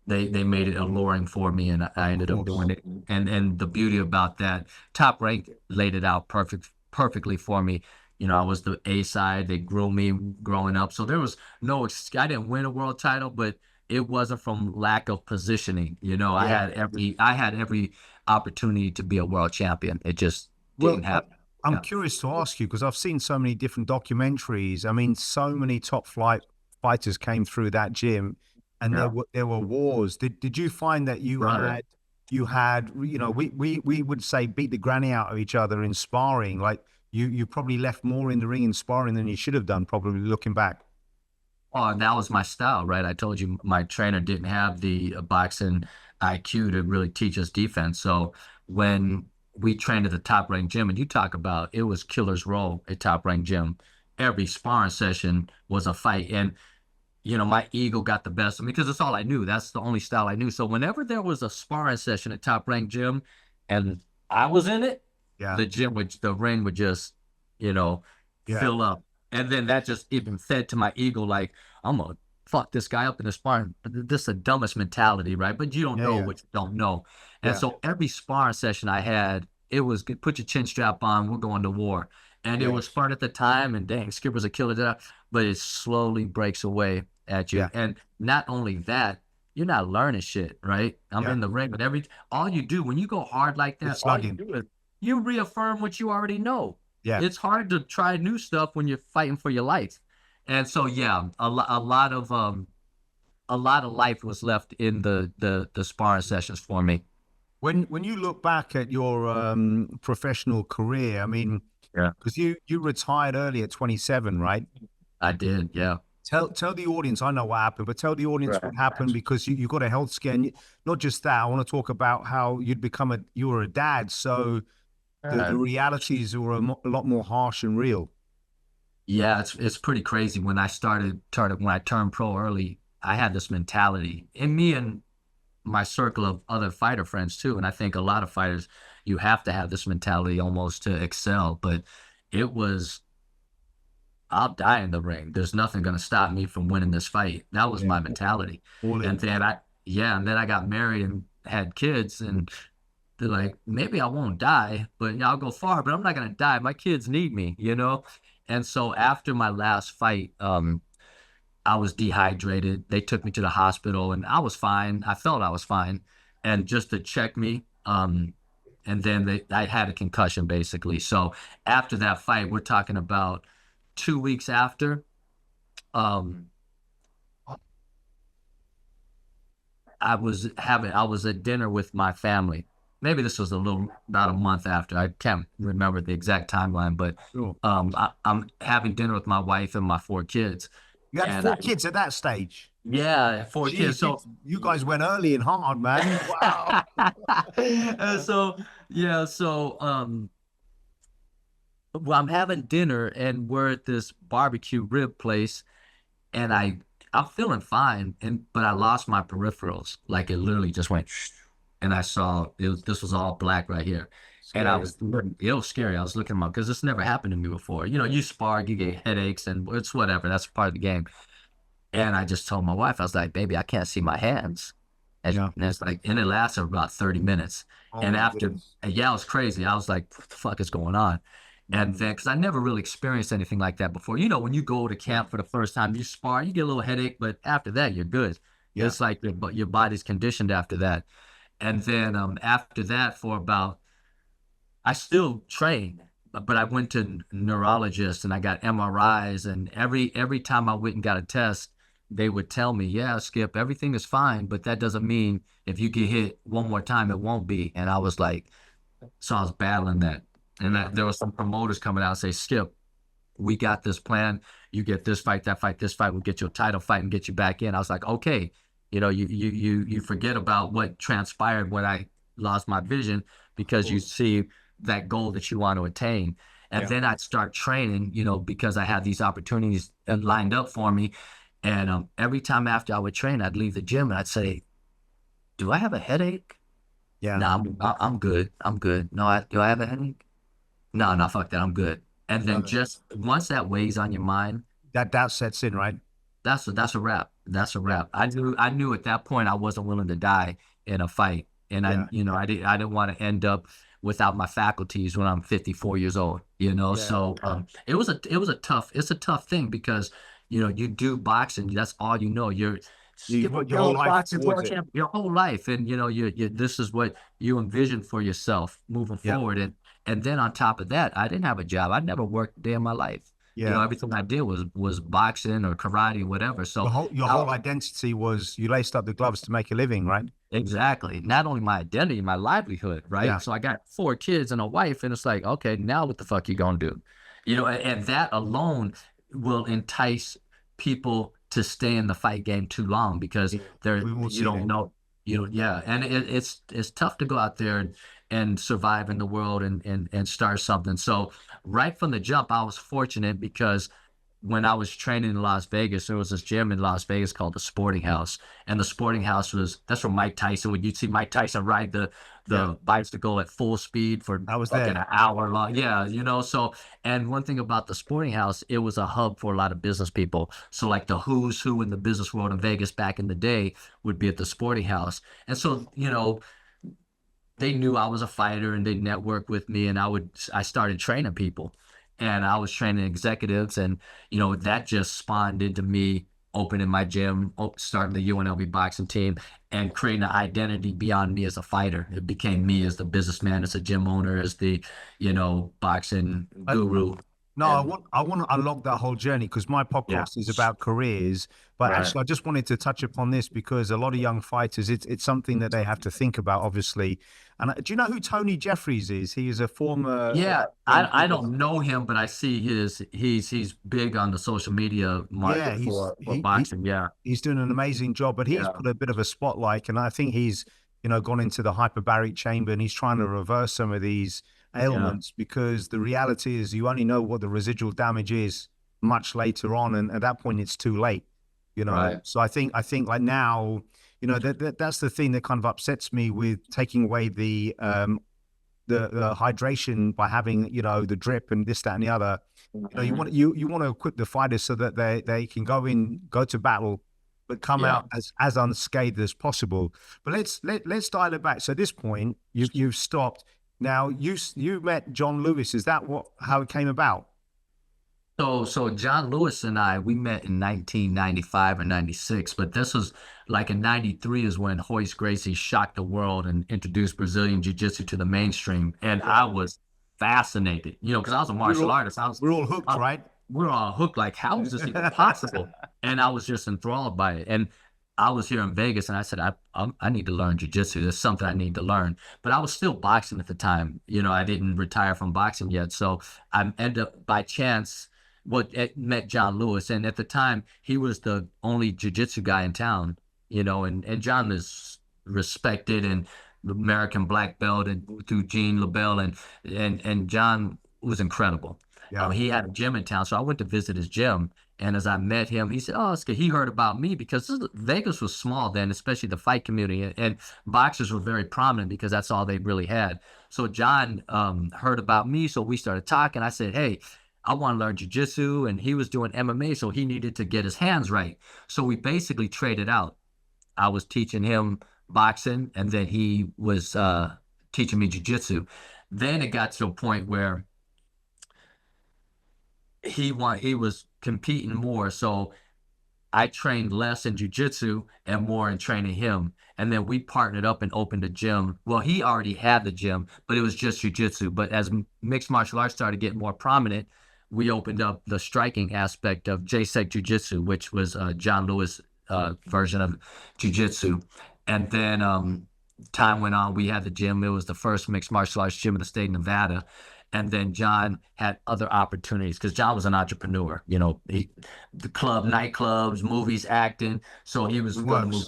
they made it alluring for me, and I ended up doing it. And the beauty about that, Top Rank laid it out perfectly for me. You know, I was the A side. They grew me growing up. So there was I didn't win a world title, but it wasn't from lack of positioning. You know, I had every opportunity to be a world champion. It just didn't happen. I'm curious to ask you, because I've seen so many different documentaries. I mean, so many top flight fighters came through that gym, and there were wars. Did you find that you had, you know, we would say beat the granny out of each other in sparring, like you probably left more in the ring in sparring than you should have done, probably looking back. Oh, that was my style, right? I told you my trainer didn't have the boxing IQ to really teach us defense. So when we trained at the Top Rank gym, and you talk about it was killer's row at Top Rank gym, every sparring session was a fight. And, you know, my ego got the best of me because that's all I knew. That's the only style I knew. So whenever there was a sparring session at Top Rank gym and I was in it, the ring would just, you know, fill up. And then that just even fed to my ego, like, I'm going to fuck this guy up in the sparring. This is the dumbest mentality, right? But you don't know what you don't know. And so every sparring session I had, it was put your chin strap on, we're going to war. And it was fun at the time, and dang, Skipper's a killer, but it slowly breaks away at you. And not only that, you're not learning shit, right? I'm in the ring, but all you do when you go hard like that, all you do is you reaffirm what you already know. Yeah, it's hard to try new stuff when you're fighting for your life. And so, a lot of life was left in the sparring sessions for me. When you look back at your professional career, I mean, because you retired early at 27, right? I did, yeah. Tell the audience, I know what happened, but tell the audience what happened, because you got a health scare. And not just that, I want to talk about how you were a dad, so the realities were a lot more harsh and real. Yeah, it's pretty crazy. When I turned pro early, I had this mentality in me and my circle of other fighter friends too. And I think a lot of fighters, you have to have this mentality almost to excel. But it was, I'll die in the ring. There's nothing going to stop me from winning this fight. That was my mentality. And then I got married and had kids, and they're like, maybe I won't die, but I'll go far, but I'm not going to die. My kids need me, you know? And so after my last fight, I was dehydrated. They took me to the hospital, and I was fine. I felt I was fine. And just to check me, and then I had a concussion, basically. So after that fight, we're talking about 2 weeks after, I was at dinner with my family. Maybe this was about a month after. I can't remember the exact timeline, but I'm having dinner with my wife and my 4 kids. You had 4 kids at that stage? Yeah, 4 kids. So you guys went early and hard, man. Wow. Well, I'm having dinner, and we're at this barbecue rib place, and I'm feeling fine, but I lost my peripherals. Like, it literally just went, and I saw this was all black right here. Scary. And it was scary. I was looking at because this never happened to me before. You know, you spar, you get headaches, and it's whatever. That's part of the game. And I just told my wife, I was like, baby, I can't see my hands. And it's like, and it lasted about 30 minutes. And after, it was crazy. I was like, what the fuck is going on? And then, because I never really experienced anything like that before. You know, when you go to camp for the first time, you spar, you get a little headache, but after that, you're good. Yeah. It's like your body's conditioned after that. And then after that, I still trained, but I went to neurologists and I got MRIs, and every time I went and got a test, they would tell me, yeah, Skip, everything is fine, but that doesn't mean if you get hit one more time, it won't be. And I was like, so I was battling that. And there were some promoters coming out and say, Skip, we got this plan. You get this fight, that fight, this fight, we'll get you a title fight and get you back in. I was like, okay, you forget about what transpired when I lost my vision, because you see that goal that you want to attain. And then I'd start training, because I had these opportunities lined up for me. And every time after I would train, I'd leave the gym and I'd say, do I have a headache? Yeah. No, I'm good. I'm good. No, do I have a headache? No, fuck that. I'm good. And then just once that weighs on your mind, that doubt sets in, right? That's a wrap. That's a wrap. I knew at that point I wasn't willing to die in a fight, and I didn't want to end up without my faculties when I'm 54 years old. So it's a tough thing, because you do boxing, that's all you know. You're You put your whole life towards it. your whole life, and you this is what you envision for yourself moving forward. And then on top of that, I didn't have a job. I never worked a day in my life. Everything I did was boxing or karate or whatever. So your whole identity was you laced up the gloves to make a living, right? Exactly. Not only my identity, my livelihood, right? Yeah. So I got 4 kids and a wife, and it's like, okay, now what the fuck you gonna do? And that alone will entice people to stay in the fight game too long, because you don't know, and it's tough to go out there and survive in the world and start something. So right from the jump, I was fortunate, because when I was training in Las Vegas, there was this gym in Las Vegas called the Sporting House. And the Sporting House that's where Mike Tyson, when you'd see Mike Tyson ride the bicycle at full speed for an hour long. Yeah, so, and one thing about the Sporting House, it was a hub for a lot of business people. So like the who's who in the business world in Vegas back in the day would be at the Sporting House. And so, they knew I was a fighter, and they'd network with me, and I started training people. And I was training executives, and that just spawned into me opening my gym, starting the UNLV boxing team, and creating an identity beyond me as a fighter. It became me as the businessman, as a gym owner, as the boxing guru. No, I want to unlock that whole journey, because my podcast is about careers. But actually, I just wanted to touch upon this, because a lot of young fighters, it's something that they have to think about, obviously. And do you know who Tony Jeffries is? He is a former. Yeah, I don't know him, but I see he's big on the social media market for boxing. He's doing an amazing job, but he's put a bit of a spotlight, and I think he's gone into the hyperbaric chamber, and he's trying to reverse some of these ailments, because the reality is you only know what the residual damage is much later on, and at that point it's too late. So I think like now, that's the thing that kind of upsets me with taking away the hydration by having the drip and this, that, and the other. You want to equip the fighters so that they can go to battle, but come out as unscathed as possible. But let's dial it back. So at this point, you've stopped. Now you met John Lewis. Is that how it came about? So John Lewis and we met in 1995 or 96, but this was like in 93 is when Royce Gracie shocked the world and introduced Brazilian Jiu-Jitsu to the mainstream. And I was fascinated, because I was a martial artist. We're all hooked, right? We're all hooked. Like, how is this even possible? And I was just enthralled by it. And I was here in Vegas, and I said, I need to learn jiu-jitsu. There's something I need to learn. But I was still boxing at the time. I didn't retire from boxing yet. So I ended up, by chance, met John Lewis. And at the time, he was the only jiu-jitsu guy in town, and John is respected and American black belt and through Gene LaBelle. And John was incredible. Yeah. He had a gym in town. So I went to visit his gym. And as I met him, he said, he heard about me, because Vegas was small then, especially the fight community, and boxers were very prominent because that's all they really had. So John heard about me, so we started talking. I said, hey, I want to learn jiu-jitsu, and he was doing MMA, so he needed to get his hands right. So we basically traded out. I was teaching him boxing, and then he was teaching me jiu-jitsu. Then it got to a point where he was competing more, so I trained less in jiu-jitsu and more in training him. And then we partnered up and opened a gym. Well, he already had the gym, but it was just jiu-jitsu. But as mixed martial arts started getting more prominent, we opened up the striking aspect of J-Sec Jiu-Jitsu, which was John Lewis' version of jiu-jitsu. And then time went on, we had the gym. It was the first mixed martial arts gym in the state of Nevada. And then John had other opportunities because John was an entrepreneur, the nightclubs, movies, acting. So he was going to move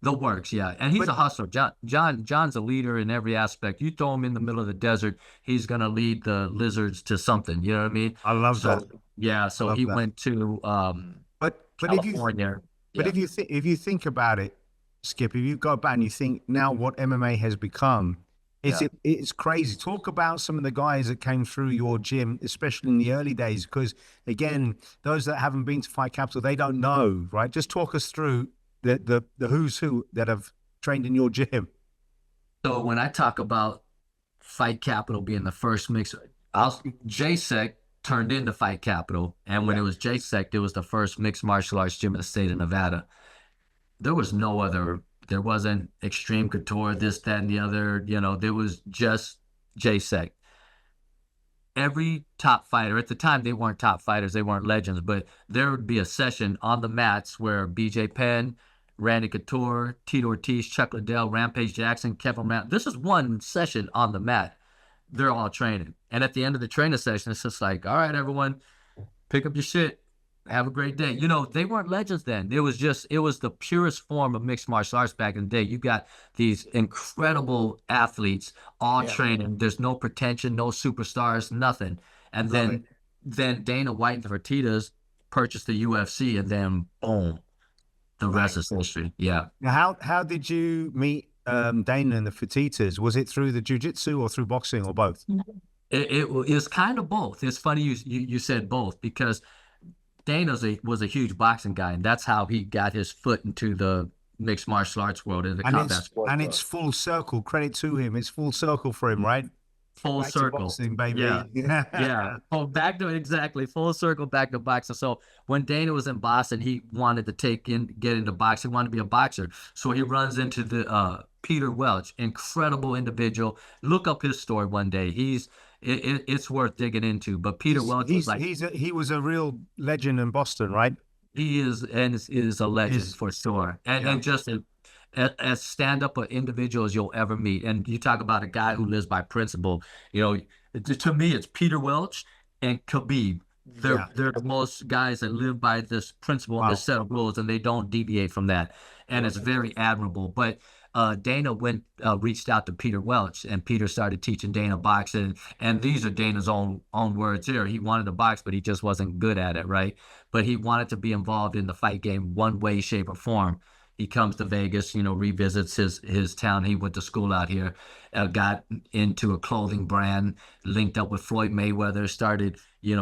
the works. Yeah. And he's a hustler. John's a leader in every aspect. You throw him in the middle of the desert, he's going to lead the lizards to something. You know what I mean? I love that. Yeah. So he went to California. But if you think about it, Skip, if you go back and you think now what MMA has become, it's crazy. Talk about some of the guys that came through your gym, especially in the early days, because again, those that haven't been to Fight Capital, they don't know, right? Just talk us through the who's who that have trained in your gym. So when I talk about Fight Capital being the first mix, J-Sec turned into Fight Capital, and when it was J-Sec, it was the first mixed martial arts gym in the state of Nevada. There was no other. There wasn't Extreme Couture, this, that, and the other. There was just J-Sec. Every top fighter, at the time, they weren't top fighters, they weren't legends, but there would be a session on the mats where B.J.Penn, Randy Couture, Teeto Ortiz, Chuck Liddell, Rampage Jackson, Kevin Mount. This is one session on the mat. They're all training. And at the end of the training session, it's just like, all right, everyone, pick up your shit. Have a great day. They weren't legends then. It was the purest form of mixed martial arts back in the day. You got these incredible athletes all training. There's no pretension, no superstars, nothing. And then Dana White and the Fertittas purchased the UFC, and then boom, the rest is history. Yeah. Now, how did you meet Dana and the Fertittas? Was it through the jiu-jitsu or through boxing or both? It was kind of both. It's funny you said both, because Dana was a huge boxing guy, and that's how he got his foot into the mixed martial arts world and the combat sport. And it's full circle. Credit to him. It's full circle for him, right? Full circle. Boxing, baby. Yeah. Oh, full circle back to boxing. So when Dana was in Boston, he wanted to get into boxing. He wanted to be a boxer. So he runs into the Peter Welch, incredible individual. Look up his story one day. It's worth digging into. But Peter Welch he was a real legend in Boston, right? He is, and is a legend for sure. And just as stand-up an individual as you'll ever meet. And you talk about a guy who lives by principle. To me, it's Peter Welch and Khabib. They're the most guys that live by this principle and this set of rules, and they don't deviate from that. And it's very admirable. But Dana reached out to Peter Welch, and Peter started teaching Dana boxing. And these are Dana's own words here. He wanted to box, but he just wasn't good at it, right? But he wanted to be involved in the fight game one way, shape, or form. He comes to Vegas, revisits his town. He went to school out here, got into a clothing brand, linked up with Floyd Mayweather, started,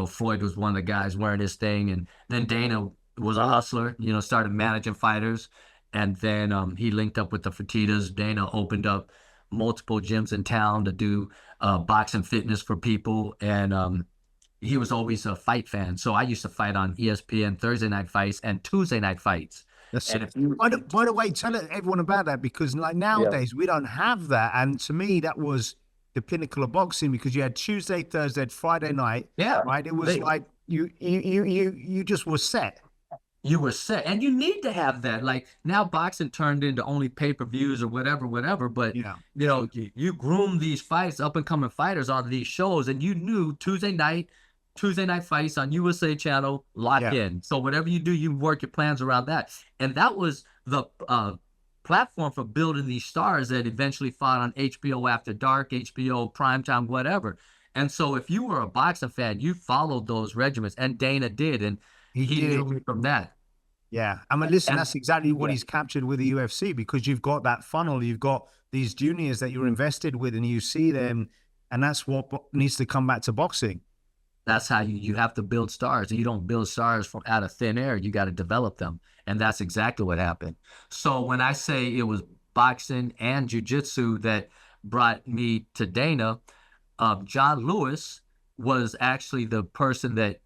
Floyd was one of the guys wearing his thing. And then Dana was a hustler, started managing fighters. And then he linked up with the Fertittas. Dana opened up multiple gyms in town to do boxing fitness for people. And he was always a fight fan. So I used to fight on ESPN Thursday night fights and Tuesday night fights. By the way, tell everyone about that, because like nowadays we don't have that. And to me, that was the pinnacle of boxing, because you had Tuesday, Thursday, Friday night. Yeah. Right. It was like you just were set. You were set, and you need to have that. Like now, boxing turned into only pay-per-views or whatever. But you groom these fights, up and coming fighters on these shows, and you knew Tuesday night fights on USA Channel, lock in. So whatever you do, you work your plans around that, and that was the platform for building these stars that eventually fought on HBO After Dark, HBO Primetime, whatever. And so if you were a boxing fan, you followed those regimens, and Dana did, and he knew me from that. Yeah. I mean, listen, that's exactly what he's captured with the UFC, because you've got that funnel, you've got these juniors that you're invested with, and you see them, and that's what needs to come back to boxing. That's how you have to build stars. And you don't build stars from out of thin air. You got to develop them. And that's exactly what happened. So when I say it was boxing and jiu-jitsu that brought me to Dana, John Lewis was actually the person that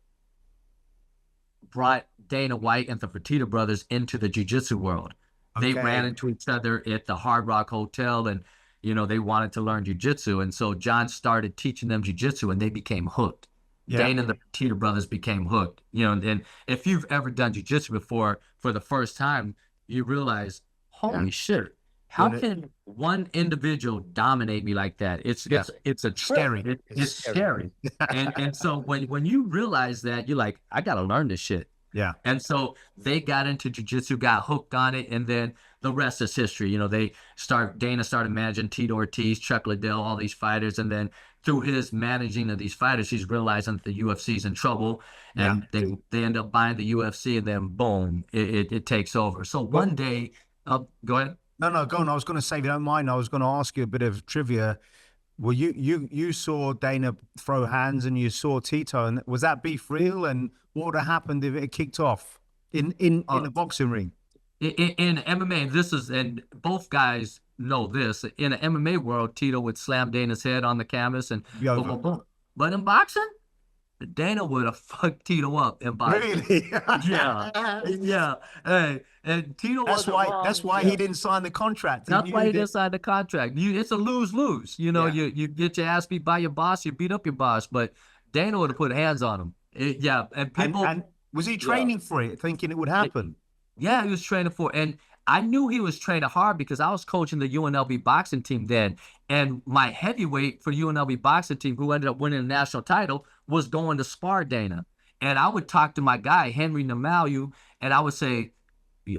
brought Dana White and the Fertitta brothers into the jiu-jitsu world. They ran into each other at the Hard Rock Hotel, and, they wanted to learn jiu-jitsu. And so John started teaching them jiu-jitsu, and they became hooked. Yeah. Dana and the Teeto brothers became hooked. And if you've ever done jiu-jitsu before, for the first time, you realize, holy shit, how can one individual dominate me like that? It's a scary. It's scary. and so when you realize that, you're like, I gotta learn this shit. Yeah. And so they got into jiu-jitsu, got hooked on it, and then the rest is history. Dana started managing Teeto, Ortiz, Chuck Liddell, all these fighters, and then through his managing of these fighters, he's realizing that the UFC's in trouble, and they end up buying the UFC, and then boom, it takes over. So one day, go ahead. No, go on. I was going to say, if you don't mind, I was going to ask you a bit of trivia. Well, you saw Dana throw hands, and you saw Teeto, and was that beef real? And what would have happened if it kicked off in the boxing ring? In MMA, and both guys know this. In the MMA world, Teeto would slam Dana's head on the canvas and boom, boom, boom. But in boxing, Dana would have fucked Teeto up in boxing. Really? Yeah. Hey, and Teeto that's why he didn't sign the contract. That's why he didn't sign the contract. It's a lose-lose. You get your ass beat by your boss, you beat up your boss, but Dana would have put hands on him. And people. And was he training for it, thinking it would happen? Yeah, he was training for it. And I knew he was training hard because I was coaching the UNLV boxing team then. And my heavyweight for UNLV boxing team, who ended up winning the national title, was going to spar Dana. And I would talk to my guy, Henry Namalu, and I would say,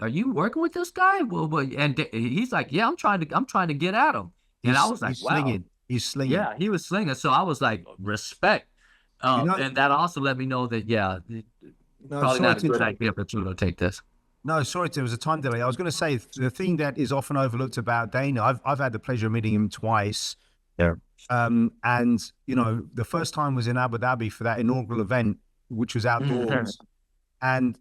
are you working with this guy? And he's like, yeah, I'm trying to get at him. And I was like, wow. He's slinging. Yeah, he was slinging. So I was like, respect. And that also let me know that, probably not a good idea for Teeto to take this. No, sorry, there was a time delay. I was going to say the thing that is often overlooked about Dana, I've had the pleasure of meeting him twice. Yeah. And, the first time was in Abu Dhabi for that inaugural event, which was outdoors. And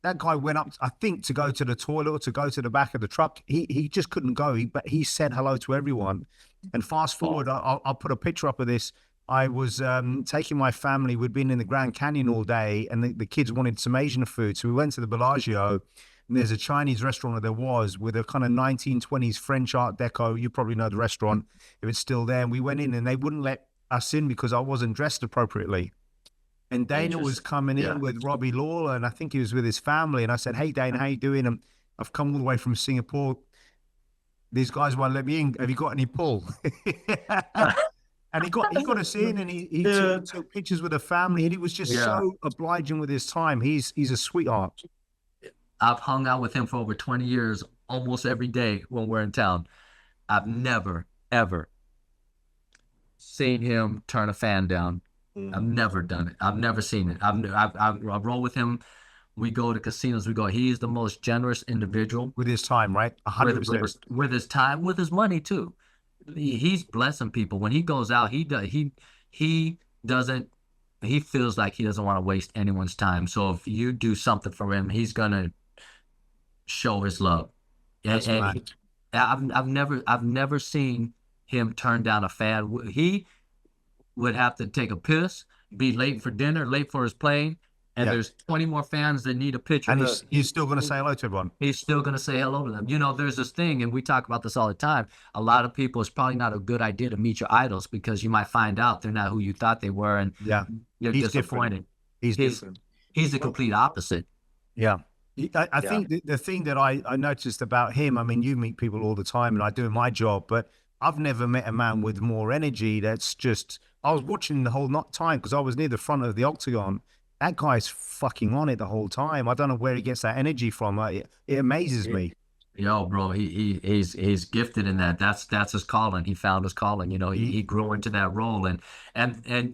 that guy went up, I think, to go to the toilet or to go to the back of the truck. He just couldn't go, but he said hello to everyone. And fast forward, I'll put a picture up of this. I was taking my family. We'd been in the Grand Canyon all day, and the kids wanted some Asian food. So we went to the Bellagio, and there's a Chinese restaurant with a kind of 1920s French Art Deco. You probably know the restaurant, if it's still there. And we went in, and they wouldn't let us in because I wasn't dressed appropriately. And Dana was coming in with Robbie Lawler, and I think he was with his family. And I said, hey, Dana, how you doing? And I've come all the way from Singapore. These guys won't let me in. Have you got any pull? And he got us in, and he took pictures with the family, and he was just so obliging with his time. He's a sweetheart. I've hung out with him for over 20 years, almost every day when we're in town. I've never, ever seen him turn a fan down. I've never done it. I've never seen it. I roll with him. We go to casinos. He's the most generous individual. With his time, right? 100%. With his time, with his money, too. He's blessing people. When he goes out, he feels like he doesn't want to waste anyone's time. So if you do something for him, he's gonna show his love. I've never seen him turn down a fan. He would have to take a piss, be late for dinner, late for his plane, and there's 20 more fans that need a picture. And he's still going to say hello to everyone. He's still going to say hello to them. There's this thing, and we talk about this all the time. A lot of people, it's probably not a good idea to meet your idols because you might find out they're not who you thought they were, and you're disappointed. He's different. He's the complete opposite. Yeah. I think the thing that I noticed about him, I mean, you meet people all the time, and I do my job, but I've never met a man with more energy. That's just, I was watching the whole time because I was near the front of the octagon. That guy's fucking on it the whole time. I don't know where he gets that energy from. It amazes me. Yo, bro, he's gifted in that. That's his calling. He found his calling. He grew into that role, and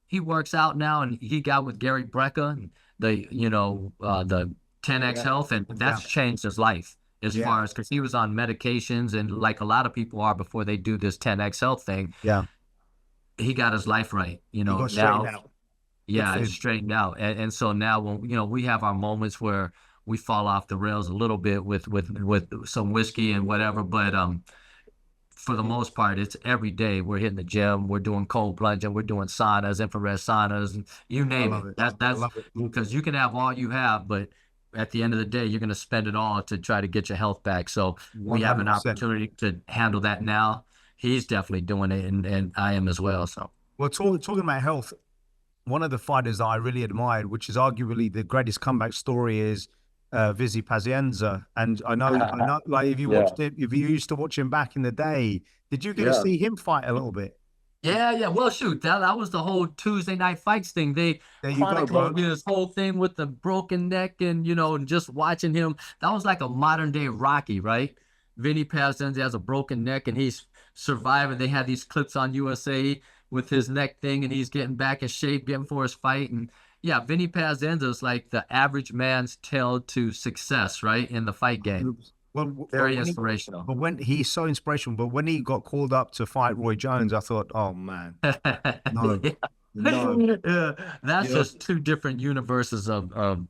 he works out now, and he got with Gary Brecka, and the 10X Health, and that's changed his life as far as, because he was on medications, and like a lot of people are before they do this 10X Health thing. Yeah, he got his life right. He got straightened out. Yeah, it's straightened out, and so now when we have our moments where we fall off the rails a little bit with some whiskey and whatever, but for the most part, it's every day. We're hitting the gym, we're doing cold plunging, we're doing saunas, infrared saunas, and you name it. That's because you can have all you have, but at the end of the day, you're going to spend it all to try to get your health back. So we have an 100%. opportunity to handle that now. He's definitely doing it, and I am as well. So, well, talking about health, one of the fighters that I really admired, which is arguably the greatest comeback story, is Vinny Pazienza. And I know, like if you watched it, if you used to watch him back in the day, did you get to see him fight a little bit? Yeah. Well, shoot, that was the whole Tuesday night fights thing. They chronicled this whole thing with the broken neck and, and just watching him. That was like a modern day Rocky, right? Vinny Pazienza has a broken neck and he's surviving. They had these clips on USA with his neck thing and he's getting back in shape, getting for his fight. And yeah, Vinny Pazienza is like the average man's tale to success, right? In the fight game. Well, very inspirational. But when he's so inspirational, but when he got called up to fight Roy Jones, I thought, oh man, no. That's just two different universes of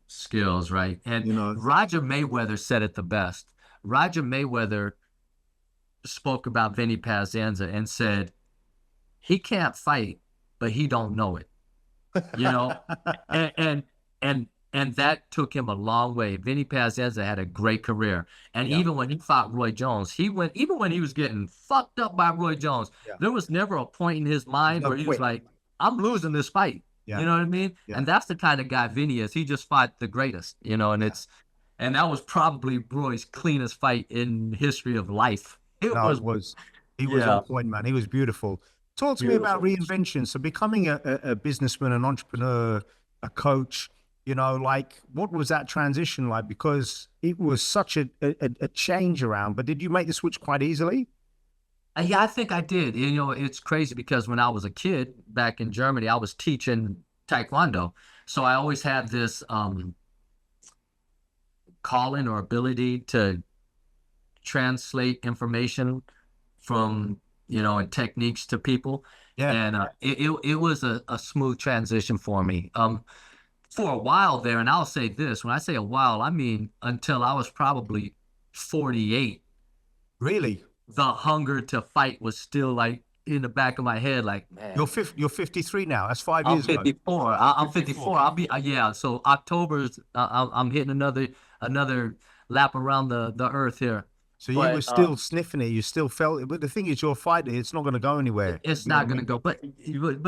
skills, right? And Roger Mayweather said it the best. Roger Mayweather spoke about Vinny Pazienza and said, he can't fight, but he don't know it. And that took him a long way. Vinny Pazienza had a great career. And even when he fought Roy Jones, even when he was getting fucked up by Roy Jones, there was never a point in his mind where he was like, I'm losing this fight. You know what I mean? And that's the kind of guy Vinny is. He just fought the greatest, and that was probably Roy's cleanest fight in history of life. He was on point, man. He was beautiful. Talk to me about reinvention. So becoming a businessman, an entrepreneur, a coach, what was that transition like? Because it was such a change around, but did you make the switch quite easily? Yeah, I think I did. It's crazy because when I was a kid back in Germany, I was teaching Taekwondo. So I always had this calling or ability to translate information from, and techniques to people. Yeah. And it was a smooth transition for me. For a while there, and I'll say this, when I say a while, I mean until I was probably 48. Really? The hunger to fight was still like in the back of my head, like, man. You're 53 now. That's 5 years ago. I'm 54. I'll be, so October's, I'm hitting another lap around the earth here. So you were still sniffing it. You still felt it. But the thing is, you're fighting. It's not going to go anywhere. It's not going to go. But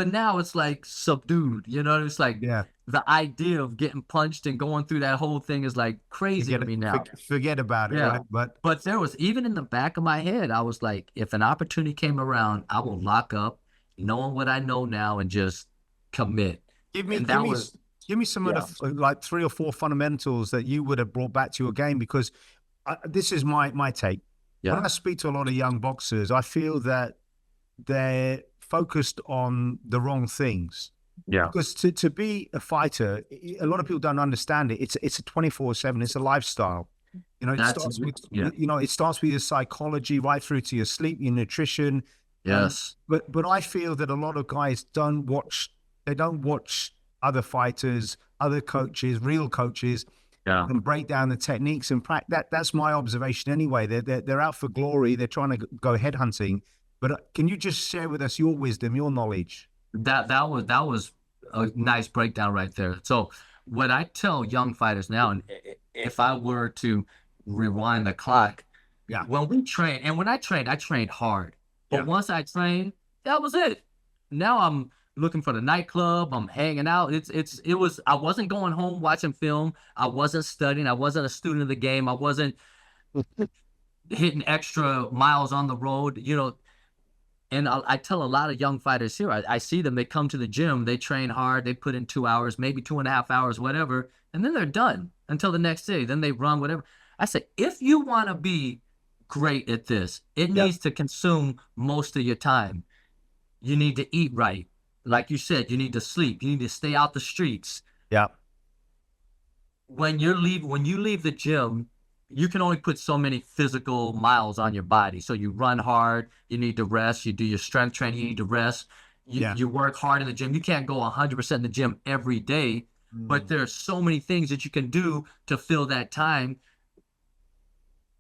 now it's like subdued. It's like the idea of getting punched and going through that whole thing is like crazy to me now. Forget about it. Right? But there was, even in the back of my head, I was like, if an opportunity came around, I will lock up, knowing what I know now, and just commit. Give me some of the like 3 or 4 fundamentals that you would have brought back to your game, because this is my take. Yeah. When I speak to a lot of young boxers, I feel that they're focused on the wrong things. Yeah. Because to be a fighter, a lot of people don't understand it. It's a 24/7. It's a lifestyle. It starts with your psychology right through to your sleep, your nutrition. Yes. But I feel that a lot of guys don't watch other fighters, other coaches, real coaches. Yeah. And break down the techniques and practice. That's my observation anyway. They're out for glory. They're trying to go headhunting. But can you just share with us your wisdom, your knowledge? That was a nice breakdown right there. So what I tell young fighters now, and if I were to rewind the clock, when we train, and when I trained hard. But once I trained, that was it. Now I'm looking for the nightclub, I'm hanging out. I wasn't going home watching film. I wasn't studying. I wasn't a student of the game. I wasn't hitting extra miles on the road, And I tell a lot of young fighters here, I see them, they come to the gym, they train hard, they put in 2 hours, maybe 2.5 hours, whatever, and then they're done until the next day. Then they run, whatever. I say, if you want to be great at this, it needs to consume most of your time. You need to eat right. Like you said, you need to sleep. You need to stay out the streets. Yeah. When you leave the gym, you can only put so many physical miles on your body. So you run hard. You need to rest. You do your strength training. You need to rest. You work hard in the gym. You can't go 100% in the gym every day, but there are so many things that you can do to fill that time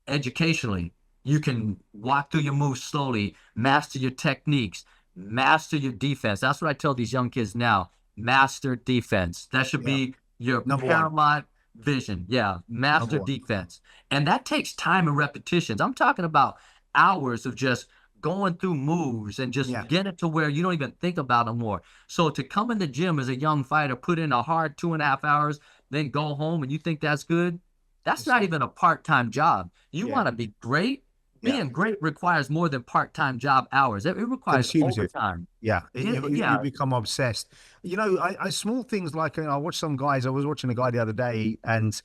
educationally. You can walk through your moves slowly, master your techniques, master your defense. That's what I tell these young kids now. Master defense. That should be your Number paramount vision. Yeah, master defense. And that takes time and repetitions. I'm talking about hours of just going through moves and just getting it to where you don't even think about them more. So to come in the gym as a young fighter, put in a hard 2.5 hours, then go home and you think that's good, that's not even a part-time job. You want to be great. Being great requires more than part-time job hours. It requires overtime. You become obsessed. You know, I small things like, I watched some guys. I was watching a guy the other day, and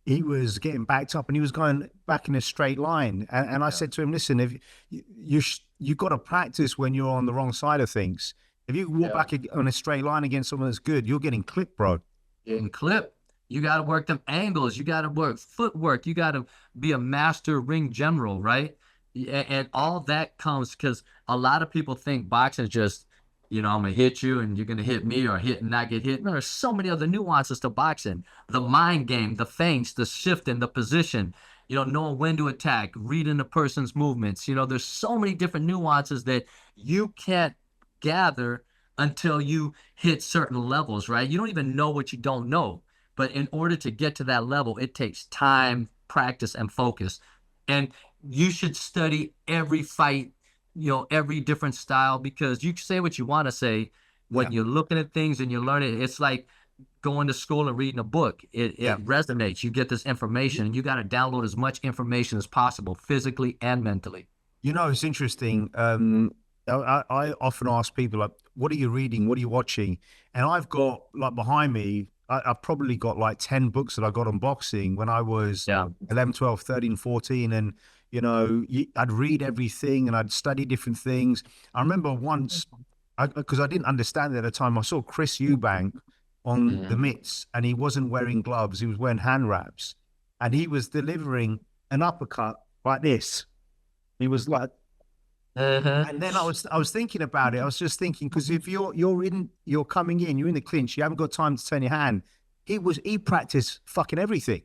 he was getting backed up, and he was going back in a straight line. And I said to him, "Listen, if you got to practice when you're on the wrong side of things. If you walk back on a straight line against someone that's good, you're getting clipped, bro. Getting clipped. You got to work them angles. You got to work footwork. You got to be a master ring general, right? And all that comes because a lot of people think boxing is just, I'm going to hit you and you're going to hit me, or hit and not get hit. No, there's so many other nuances to boxing. The mind game, the feints, the shifting, the position, knowing when to attack, reading the person's movements. There's so many different nuances that you can't gather until you hit certain levels, right? You don't even know what you don't know. But in order to get to that level, it takes time, practice, and focus. And you should study every fight, every different style, because you say what you want to say when you're looking at things and you're learning. It's like going to school and reading a book. It resonates. You get this information, and you got to download as much information as possible, physically and mentally. It's interesting. I often ask people, like, what are you reading? What are you watching? And I've got, like, behind me, I've probably got like 10 books that I got on boxing when I was 11, 12, 13, 14. And, I'd read everything and I'd study different things. I remember once, because I didn't understand it at the time, I saw Chris Eubank on the mitts, and he wasn't wearing gloves. He was wearing hand wraps, and he was delivering an uppercut like this. He was like, and then I was thinking about it. I was just thinking, because if you're coming in, you're in the clinch, you haven't got time to turn your hand. He practiced fucking everything.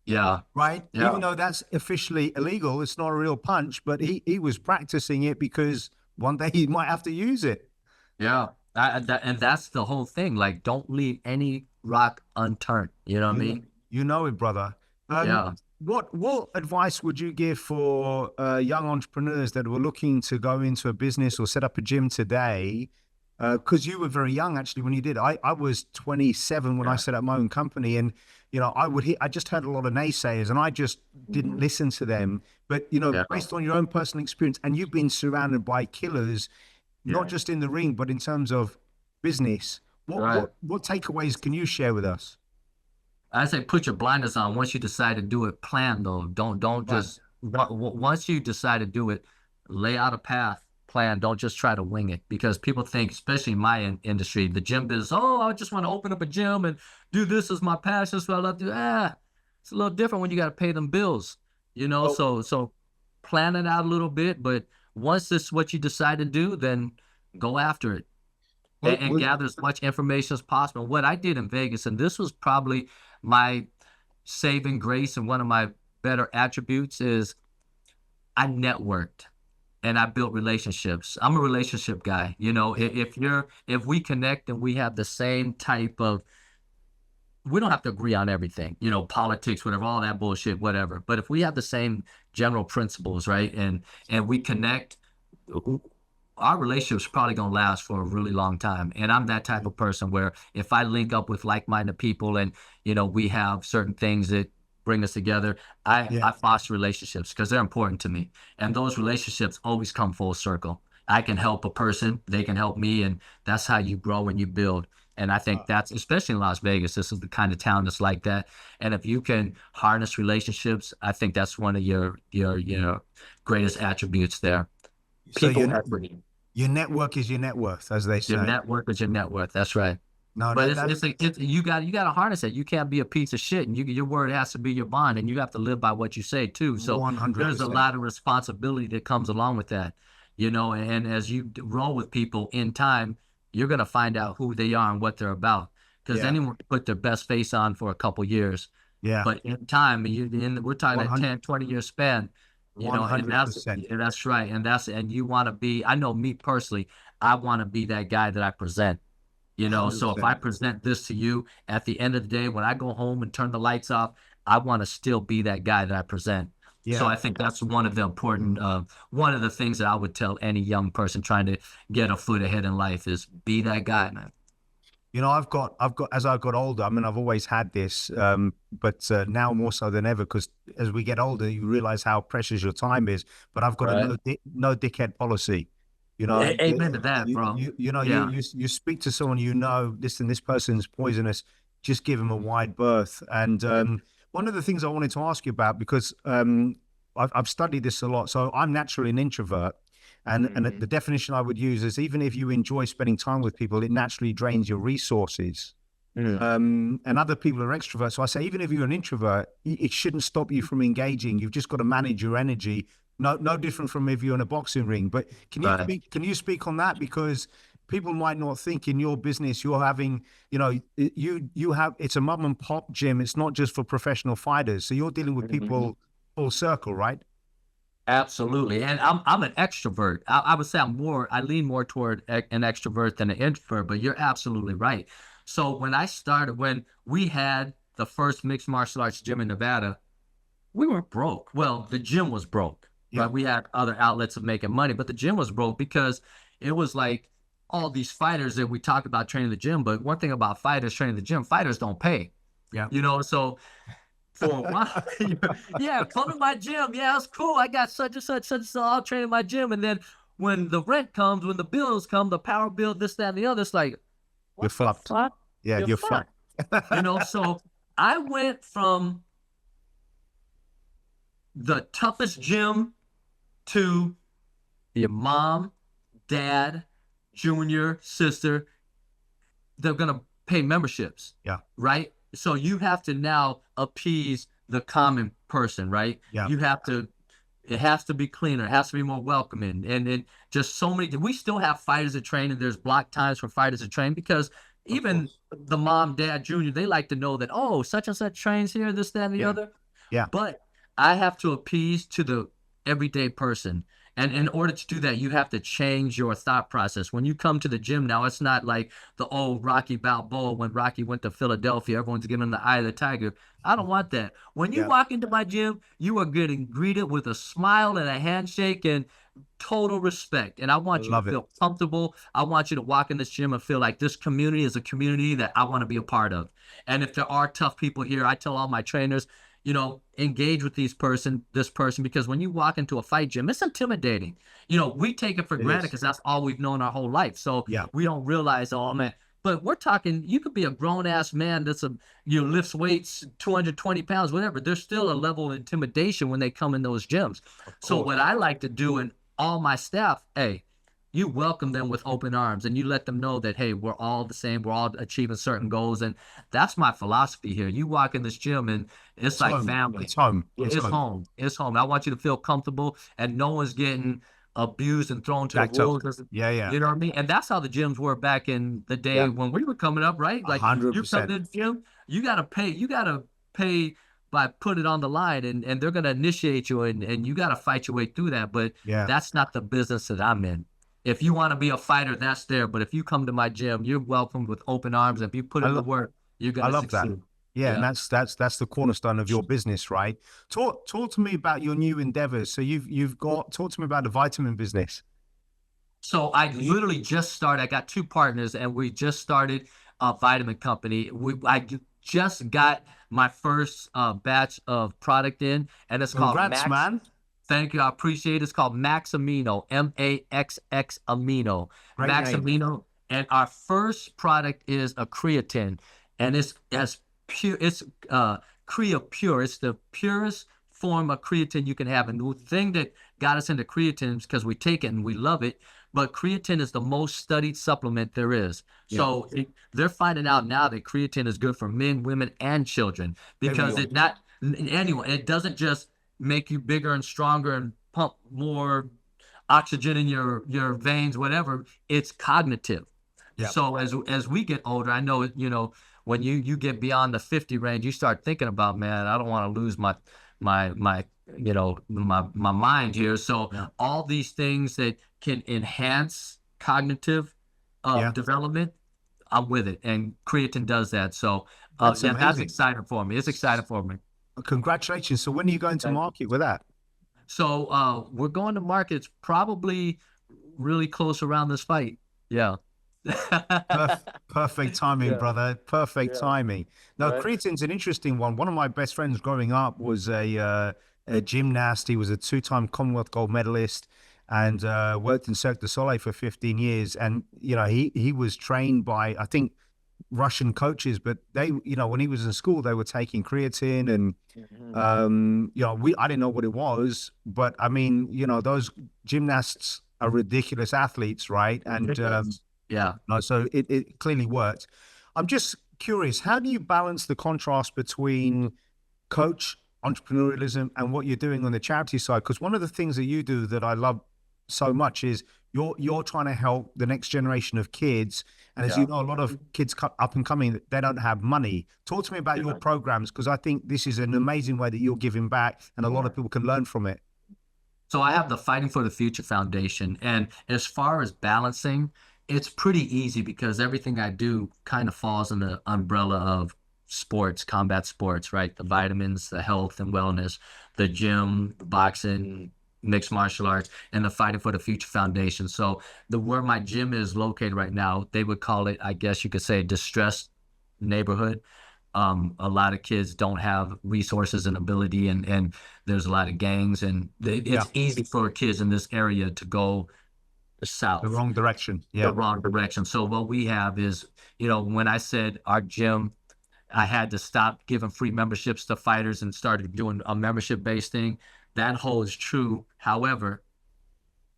Yeah. Right. Yeah. Even though that's officially illegal, it's not a real punch, but he was practicing it because one day he might have to use it. Yeah. And that's the whole thing. Like, don't leave any rock unturned. You know what I mean? You know it, brother. What advice would you give for young entrepreneurs that were looking to go into a business or set up a gym today? Because you were very young, actually, when you did. I was 27 when I set up my own company, and I just heard a lot of naysayers, and I just didn't listen to them. But based on your own personal experience, and you've been surrounded by killers, not just in the ring, but in terms of business. What takeaways can you share with us? I say put your blinders on. Once you decide to do it, plan though. Don't just, once you decide to do it, lay out a path, plan. Don't just try to wing it, because people think, especially in my industry, the gym business, I just want to open up a gym and do this as my passion. So I love to, it's a little different when you got to pay them bills, so plan it out a little bit. But once this is what you decide to do, then go after it and gather as much information as possible. What I did in Vegas, and this was probably my saving grace and one of my better attributes, is I networked and I built relationships. I'm a relationship guy. If we connect and we have the same type of, we don't have to agree on everything, politics, whatever, all that bullshit, whatever. But if we have the same general principles, right, and we connect, our relationship's probably going to last for a really long time. And I'm that type of person where if I link up with like-minded people and, we have certain things that bring us together, I foster relationships because they're important to me. And those relationships always come full circle. I can help a person, they can help me, and that's how you grow and you build. And I think that's, especially in Las Vegas, this is the kind of town that's like that. And if you can harness relationships, I think that's one of your greatest attributes there. So your network is your net worth, as they say. Your network is your net worth. That's right. No, but you got to harness it. You can't be a piece of shit, and your word has to be your bond, and you have to live by what you say too. So 100%. There's a lot of responsibility that comes along with that, And as you roll with people in time, you're gonna find out who they are and what they're about. Because anyone can put their best face on for a couple years. Yeah. But in time, we're talking 100. a 10, 20-year span. You know, and 100%. that's right. And you want to be, I know me personally, I want to be that guy that I present. You know, so if I 100%. present this to you at the end of the day, when I go home and turn the lights off, I want to still be that guy that I present. So Yeah. I think that's one of the important, one of the things that I would tell any young person trying to get a foot ahead in life is be that guy, man. You know, as I got older, I mean, I've always had this, but now more so than ever, because as we get older, you realize how precious your time is. But I've got Right. a no dickhead policy. You know, Amen to that, bro. Yeah. you speak to someone, you know, listen, this person's poisonous, just give them a wide berth. And one of the things I wanted to ask you about, because I've studied this a lot, so I'm naturally an introvert. And the definition I would use is, even if you enjoy spending time with people, it naturally drains your resources. And other people are extroverts. So I say, even if you're an introvert, it shouldn't stop you from engaging. You've just got to manage your energy. No different from if you're in a boxing ring. But can you speak on that? Because people might not think in your business you're having, you know, it's a mom and pop gym. It's not just for professional fighters. So you're dealing with people full circle, right? Absolutely. And I'm an extrovert. I would say I lean more toward an extrovert than an introvert, but you're absolutely right. So when we had the first mixed martial arts gym in Nevada, we were broke. Well, the gym was broke, right? We had other outlets of making money, but the gym was broke because it was like all these fighters that we talk about training the gym. But one thing about fighters training the gym, fighters don't pay. Yeah. You know, so for a while, yeah, come to my gym. Yeah, it's cool. I got such and such, I'll train in my gym. And then when the rent comes, when the bills come, the power bill, this, that, and the other, it's like, you're fucked. Yeah, you're fucked. You know, so I went from the toughest gym to your mom, dad, junior, sister. They're going to pay memberships. Yeah. Right? So you have to now appease the common person, right? Yeah. It has to be cleaner. It has to be more welcoming. And just so many, we still have fighters that train, and there's block times for fighters to train, because even the mom, dad, junior, they like to know that, oh, such and such trains here, this, that, and the other. Yeah. But I have to appease to the everyday person. And in order to do that, you have to change your thought process. When you come to the gym now, it's not like the old Rocky Balboa when Rocky went to Philadelphia. Everyone's giving him the eye of the tiger. I don't want that. When you walk into my gym, you are getting greeted with a smile and a handshake and total respect. And I want you to feel comfortable. I want you to walk in this gym and feel like this community is a community that I want to be a part of. And if there are tough people here, I tell all my trainers, you know, engage with this person, because when you walk into a fight gym, it's intimidating. You know, we take it for granted because that's all we've known our whole life. So we don't realize, oh man, but we're talking, you could be a grown ass man that's lifts weights, 220 pounds, whatever. There's still a level of intimidation when they come in those gyms. So what I like to do, and all my staff, hey, you welcome them with open arms, and you let them know that, hey, we're all the same. We're all achieving certain goals. And that's my philosophy here. You walk in this gym and it's like home. Family. It's home. It's home. It's home. I want you to feel comfortable, and no one's getting abused and thrown to the wolves. Yeah. You know what I mean? And that's how the gyms were back in the day when we were coming up, right? Like 100%. You come to the gym, you got to pay by put it on the line, and they're going to initiate you, and you got to fight your way through that. But that's not the business that I'm in. If you want to be a fighter, that's there. But if you come to my gym, you're welcomed with open arms. And if you put in the work, you're going to succeed. I love that. Yeah, and that's the cornerstone of your business, right? Talk to me about your new endeavors. So talk to me about the vitamin business. So I literally just started. I got two partners, and we just started a vitamin company. I just got my first batch of product in, and it's called Max. Man. Thank you. I appreciate it. It's called Max Amino, MAXX Amino. Great Max name. Amino. And our first product is a creatine. And it's as pure, it's Crea Pure. It's the purest form of creatine you can have. And the thing that got us into creatine is because we take it and we love it. But creatine is the most studied supplement there is. Yeah. So they're finding out now that creatine is good for men, women, and children, because it doesn't just make you bigger and stronger and pump more oxygen in your veins, whatever. It's cognitive. Yeah. So as we get older, I know, when you get beyond the 50 range, you start thinking about, man, I don't want to lose my my mind here. So all these things that can enhance cognitive development, I'm with it. And creatine does that. So that's exciting for me. It's exciting for me. Congratulations. So when are you going to market with that? So we're going to markets probably really close around this fight. Yeah. Perfect timing, brother. Perfect timing. Now, creatine's an interesting one. One of my best friends growing up was a gymnast. He was a 2-time Commonwealth gold medalist and worked in Cirque du Soleil for 15 years. And, he was trained by, I think, Russian coaches, but they, when he was in school, they were taking creatine and, I didn't know what it was, but I mean, those gymnasts are ridiculous athletes, right? And, so it clearly worked. I'm just curious, how do you balance the contrast between coach entrepreneurialism and what you're doing on the charity side? Because one of the things that you do that I love so much is you're trying to help the next generation of kids. And as you know, a lot of kids up and coming, they don't have money. Talk to me about your programs, because I think this is an amazing way that you're giving back and a lot of people can learn from it. So I have the Fighting for the Future Foundation. And as far as balancing, it's pretty easy because everything I do kind of falls in the umbrella of sports, combat sports, right? The vitamins, the health and wellness, the gym, the boxing, mixed martial arts, and the Fighting for the Future Foundation. So where my gym is located right now, they would call it, I guess you could say, distressed neighborhood. A lot of kids don't have resources and ability, and there's a lot of gangs, and it's easy for kids in this area to go south. The wrong direction. The wrong direction. So what we have is, when I said our gym, I had to stop giving free memberships to fighters and started doing a membership-based thing. That holds true. However,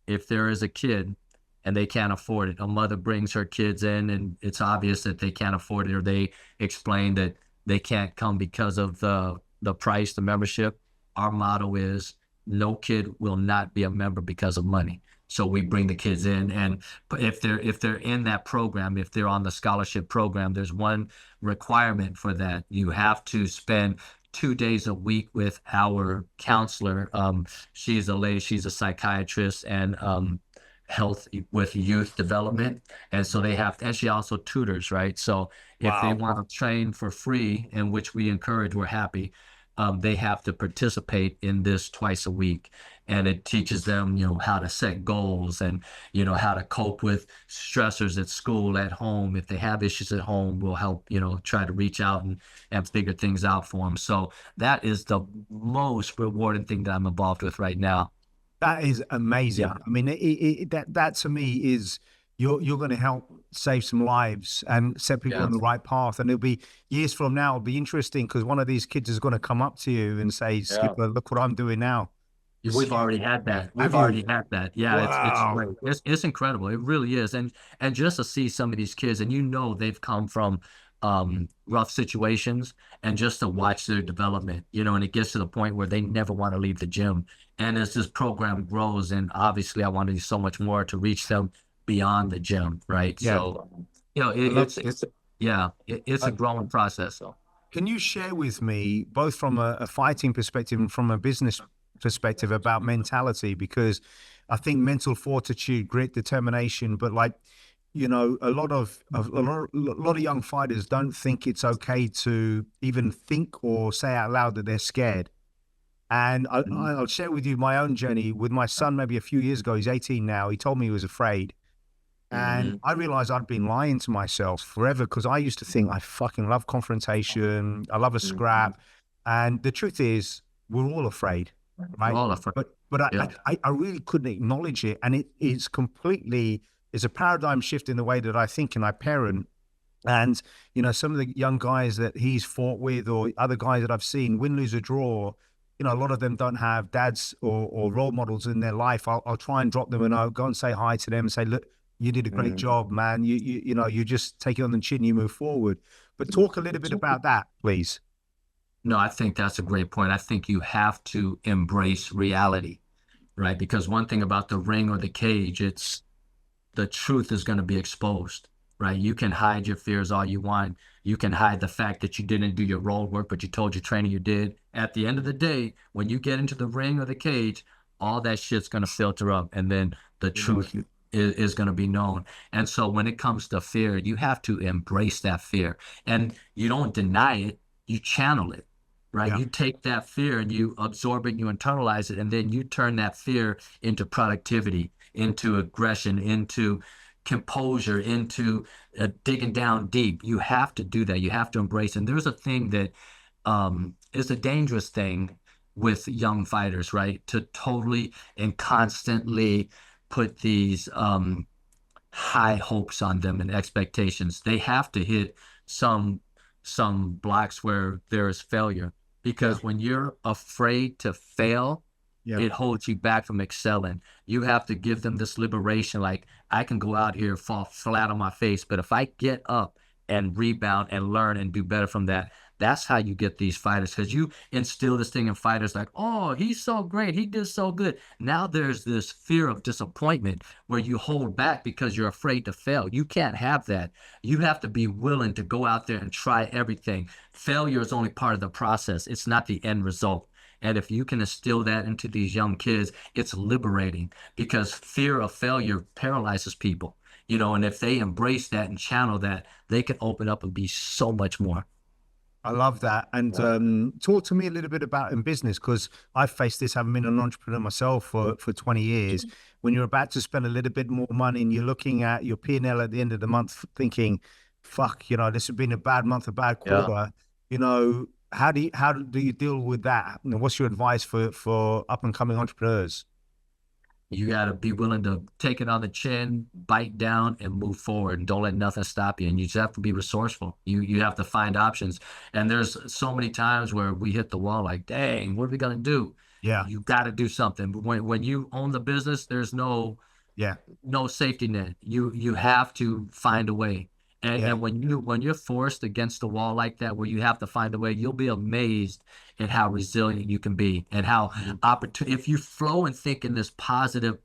if there is a kid and they can't afford it, a mother brings her kids in and it's obvious that they can't afford it, or they explain that they can't come because of the price, the membership, our motto is no kid will not be a member because of money. So we bring the kids in, and if they're in that program, if they're on the scholarship program, there's one requirement for that. You have to spend 2 days a week with our counselor. She's a lady, she's a psychiatrist and health with youth development. And so they have, and she also tutors, right? So if they want to train for free, in which we encourage, we're happy, they have to participate in this twice a week. And it teaches them, how to set goals and, how to cope with stressors at school, at home. If they have issues at home, we'll help, try to reach out and figure things out for them. So that is the most rewarding thing that I'm involved with right now. That is amazing. I mean, that to me is you're going to help save some lives and set people on the right path. And it'll be years from now, it'll be interesting because one of these kids is going to come up to you and say, Skipper, look what I'm doing now. We've already had that. Yeah, it's great. It's incredible. It really is. And just to see some of these kids, and they've come from rough situations, and just to watch their development, and it gets to the point where they never want to leave the gym. And as this program grows, and obviously I want to do so much more to reach them beyond the gym, right? Yeah. So, it's a growing process. So. Can you share with me, both from a fighting perspective and from a business perspective, about mentality? Because I think mental fortitude, grit, determination, but a lot of young fighters don't think it's okay to even think or say out loud that they're scared. And I'll share with you my own journey with my son. Maybe a few years ago, he's 18 now. He told me he was afraid. And I realized I'd been lying to myself forever, because I used to think I fucking love confrontation. I love a scrap. And the truth is, we're all afraid, right? We're all afraid. But I really couldn't acknowledge it. And it's a paradigm shift in the way that I think and I parent. And, some of the young guys that he's fought with, or other guys that I've seen, win, lose, or draw, a lot of them don't have dads or role models in their life. I'll try and drop them, and I'll go and say hi to them and say, look, you did a great job, man. You just take it on the chin, you move forward. But talk a little bit about that, please. No, I think that's a great point. I think you have to embrace reality, right? Because one thing about the ring or the cage, it's the truth is going to be exposed. right? You can hide your fears all you want. You can hide the fact that you didn't do your role work, but you told your trainer you did. At the end of the day, when you get into the ring or the cage, all that shit's going to filter up, and then the truth is going to be known. And so when it comes to fear, you have to embrace that fear, and you don't deny it, you channel it, right? Yeah. You take that fear and you absorb it, you internalize it, and then you turn that fear into productivity, into aggression, into composure, into digging down deep. You have to do that. You have to embrace. And there's a thing that is a dangerous thing with young fighters, right? To totally and constantly put these high hopes on them and expectations. They have to hit some blocks where there is failure, because when you're afraid to fail, it holds you back from excelling. You have to give them this liberation. Like, I can go out here, fall flat on my face, but if I get up and rebound and learn and do better from that, that's how you get these fighters. Because you instill this thing in fighters like, oh, he's so great, he did so good. Now there's this fear of disappointment where you hold back because you're afraid to fail. You can't have that. You have to be willing to go out there and try everything. Failure is only part of the process. It's not the end result. And if you can instill that into these young kids, it's liberating, because fear of failure paralyzes people, you know, and if they embrace that and channel that, they can open up and be so much more. I love that. And talk to me a little bit about in business, because I've faced this, having been an entrepreneur myself for 20 years. When you're about to spend a little bit more money and you're looking at your P&L at the end of the month thinking, fuck, you know, this has been a bad month, a bad quarter, you know, how do you deal with that? You know, what's your advice for up and coming entrepreneurs? You got to be willing to take it on the chin, bite down, and move forward. And don't let nothing stop you. And you just have to be resourceful. You have to find options. And there's so many times where we hit the wall like, dang, what are we going to do? Yeah. You got to do something. But when you own the business, there's no safety net. You have to find a way. And when you're forced against the wall like that, where you have to find a way, you'll be amazed at how resilient you can be, and how if you flow and think in this positive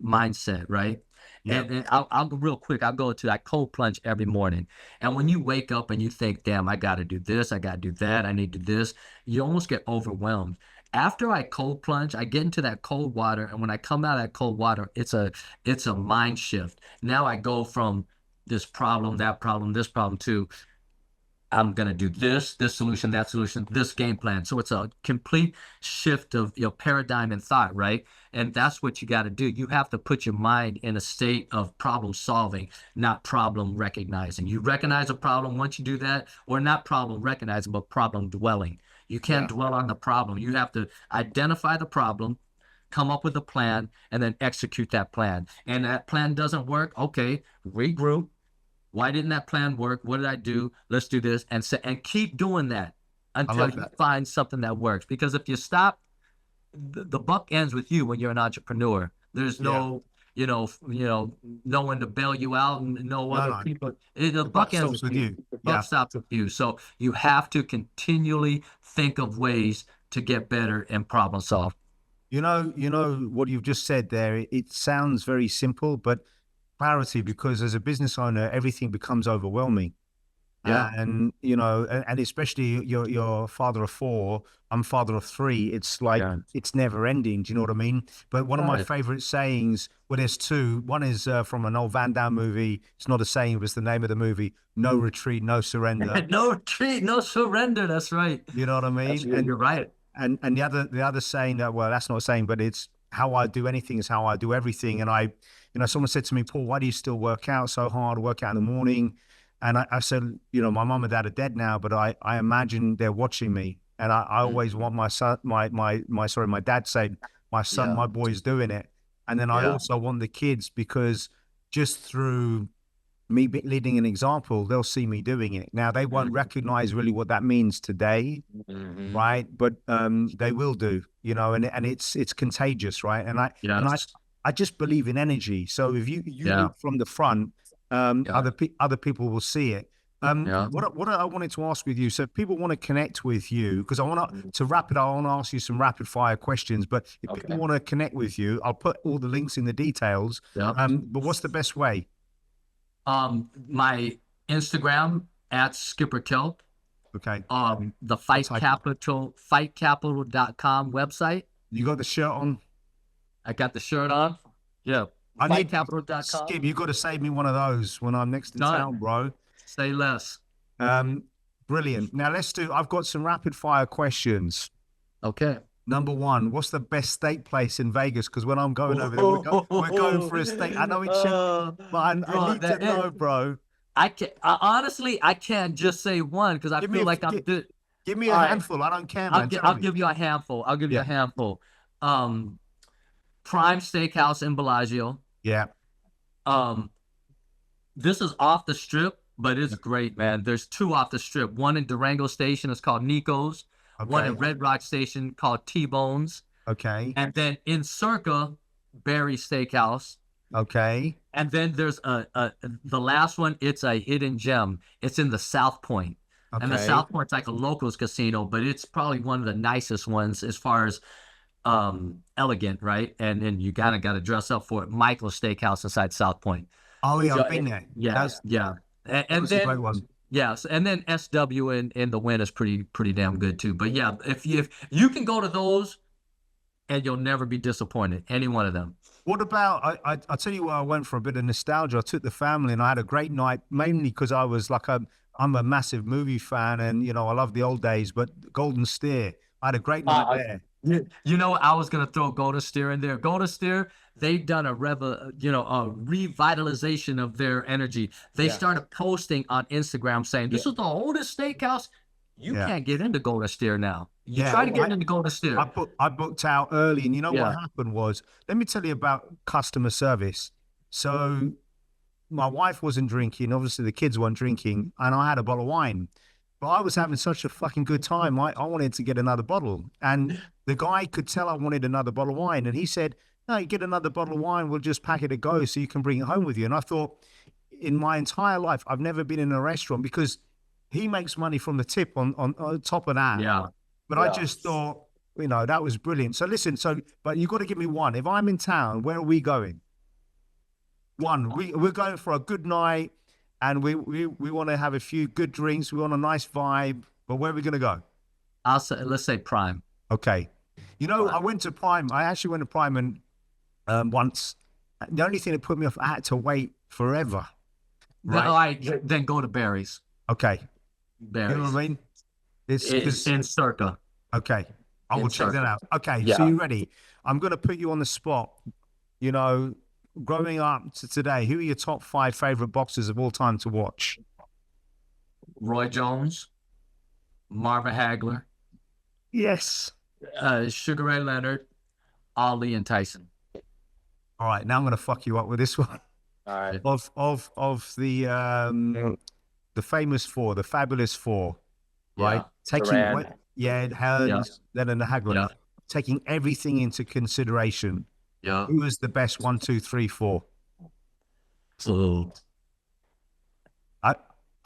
mindset, right? And I'll go real quick. I'll go to that cold plunge every morning. And when you wake up and you think, damn, I got to do this, I got to do that, I need to do this, you almost get overwhelmed. After I cold plunge, I get into that cold water. And when I come out of that cold water, it's a mind shift. Now I go from this problem, that problem, this problem to, I'm going to do this solution, that solution, this game plan. So it's a complete shift of your paradigm and thought, right? And that's what you got to do. You have to put your mind in a state of problem solving, not problem recognizing. You recognize a problem. Once you do that, or not problem recognizing, but problem dwelling. You can't dwell on the problem. You have to identify the problem, come up with a plan, and then execute that plan. And that plan doesn't work. Okay, regroup. Why didn't that plan work? What did I do? Let's do this. And keep doing that until you find something that works. Because if you stop, the buck ends with you when you're an entrepreneur. There's no, no one to bail you out, and no other people. The buck ends with you. The buck stops with you. So you have to continually think of ways to get better and problem solve. You know what you've just said there, it sounds very simple, but clarity, because as a business owner, everything becomes overwhelming. And and especially you're father of 4, I'm father of 3. It's like it's never ending. Do you know what I mean? But one of my favorite sayings, well, there's 2. One is from an old Van Damme movie. It's not a saying, but it's the name of the movie. No retreat, no surrender. No retreat, no surrender. That's right. You know what I mean? And you're right. And the other saying that, well, that's not a saying, but it's how I do anything is how I do everything. And someone said to me, Paul, why do you still work out so hard, work out in the morning? And I said, my mom and dad are dead now, but I imagine they're watching me. And I always want my son, my dad say, my son, my boy's doing it. And then I also want the kids, because just through me leading an example, they'll see me doing it. Now, they won't recognize really what that means today, right? But they will do, and it's contagious, right? And I just believe in energy. So if you lead from the front, other people will see it. What I wanted to ask with you, so if people want to connect with you, because I want to wrap it up, I want to ask you some rapid fire questions, but if people want to connect with you, I'll put all the links in the details. But what's the best way? My Instagram at Skipper Kelp. Okay. The fightcapital.com website. You got the shirt on? I got the shirt on. Yeah. I need Fightcapital.com. Skip, you got to save me one of those when I'm next in town, bro. Say less. Brilliant. Now I've got some rapid fire questions. Okay. Number one, what's the best steak place in Vegas? Because when I'm going over there, we're going for a steak. I know it's but I need to know, bro. Honestly, I can't just say one because I feel like I'm good. Give me a handful. I don't care, man. I'll give you a handful. I'll give you a handful. Prime Steakhouse in Bellagio. Yeah. This is off the strip, but it's great, man. There's two off the strip. One in Durango Station is called Nico's. Okay. One in Red Rock Station called T-Bones. Okay. And then in Circa, Barry Steakhouse. Okay. And then there's the last one. It's a hidden gem. It's in the South Point. Okay. And the South Point's like a locals casino, but it's probably one of the nicest ones as far as elegant, right? And you kind of got to dress up for it. Michael's Steakhouse inside South Point. Oh yeah, I've been there. Yeah, yeah. And then, a great one. Yes, and then SW in the Win is pretty damn good too. But yeah, if you can go to those, and you'll never be disappointed. Any one of them. What about I'll tell you where I went for a bit of nostalgia. I took the family and I had a great night, mainly because I was like I'm a massive movie fan, and I love the old days. But Golden Steer, I had a great night there. I was gonna throw Golden Steer in there. Golden Steer, they've done a revitalization of their energy. They started posting on Instagram saying, "This is the oldest steakhouse." You can't get into Golden Steer now. You try to get into Golden Steer. I booked out early, and what happened was, let me tell you about customer service. So my wife wasn't drinking, obviously the kids weren't drinking, and I had a bottle of wine. But I was having such a fucking good time. I wanted to get another bottle. And the guy could tell I wanted another bottle of wine. And he said, "No, you get another bottle of wine, we'll just pack it to go so you can bring it home with you." And I thought, in my entire life, I've never been in a restaurant, because he makes money from the tip on top of that. Yeah. But I just thought, that was brilliant. So listen, but you got to give me one. If I'm in town, where are we going? One, we're going for a good night. And we want to have a few good drinks. We want a nice vibe. But where are we going to go? Let's say Prime. Okay. Prime. I went to Prime. I actually went to Prime and once. The only thing that put me off, I had to wait forever. Right. Then go to Barry's. Okay. Barry's. You know what I mean? It's in Circa. Okay. I will check that out. Okay. Yeah. So you ready? I'm going to put you on the spot. Growing up to today, who are your top 5 favorite boxers of all time to watch? Roy Jones, Marvin Hagler. Yes. Sugar Ray Leonard, Ali, and Tyson. All right, now I'm going to fuck you up with this one. All right. Of the famous four, the fabulous four, right? Taking Hearns, Leonard, and Hagler. Yeah. Taking everything into consideration. Yeah. Who was the best 1, 2, 3, 4? So I'm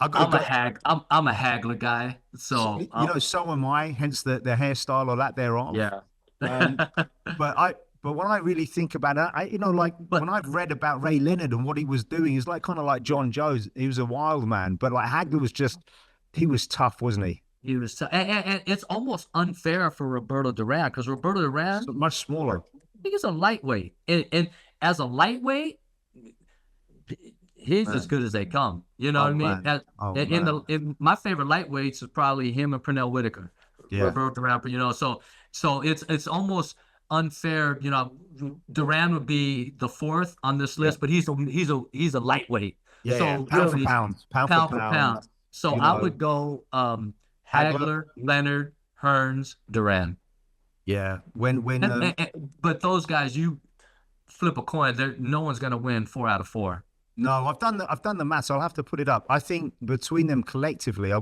a Hagler guy. So so am I. Hence the hairstyle or that thereof. Yeah. But when I really think about it, when I've read about Ray Leonard and what he was doing, he's kind of like John Jones. He was a wild man, but Hagler was he was tough, wasn't he? He was tough, and it's almost unfair for Roberto Duran, because Roberto Duran is much smaller. I think he's a lightweight, and as a lightweight, he's as good as they come. You know what I mean? In my favorite lightweights is probably him and Pernell Whitaker. Yeah. Roberto Duran, so it's almost unfair. Duran would be the 4th on this list, but he's a lightweight. Yeah, so pound for pound. Pound for pound. So I would go Hagler, Leonard, Hearns, Duran. Yeah, but those guys, you flip a coin, no one's gonna win 4 out of 4. No, I've done the maths. I'll have to put it up. I think between them collectively, I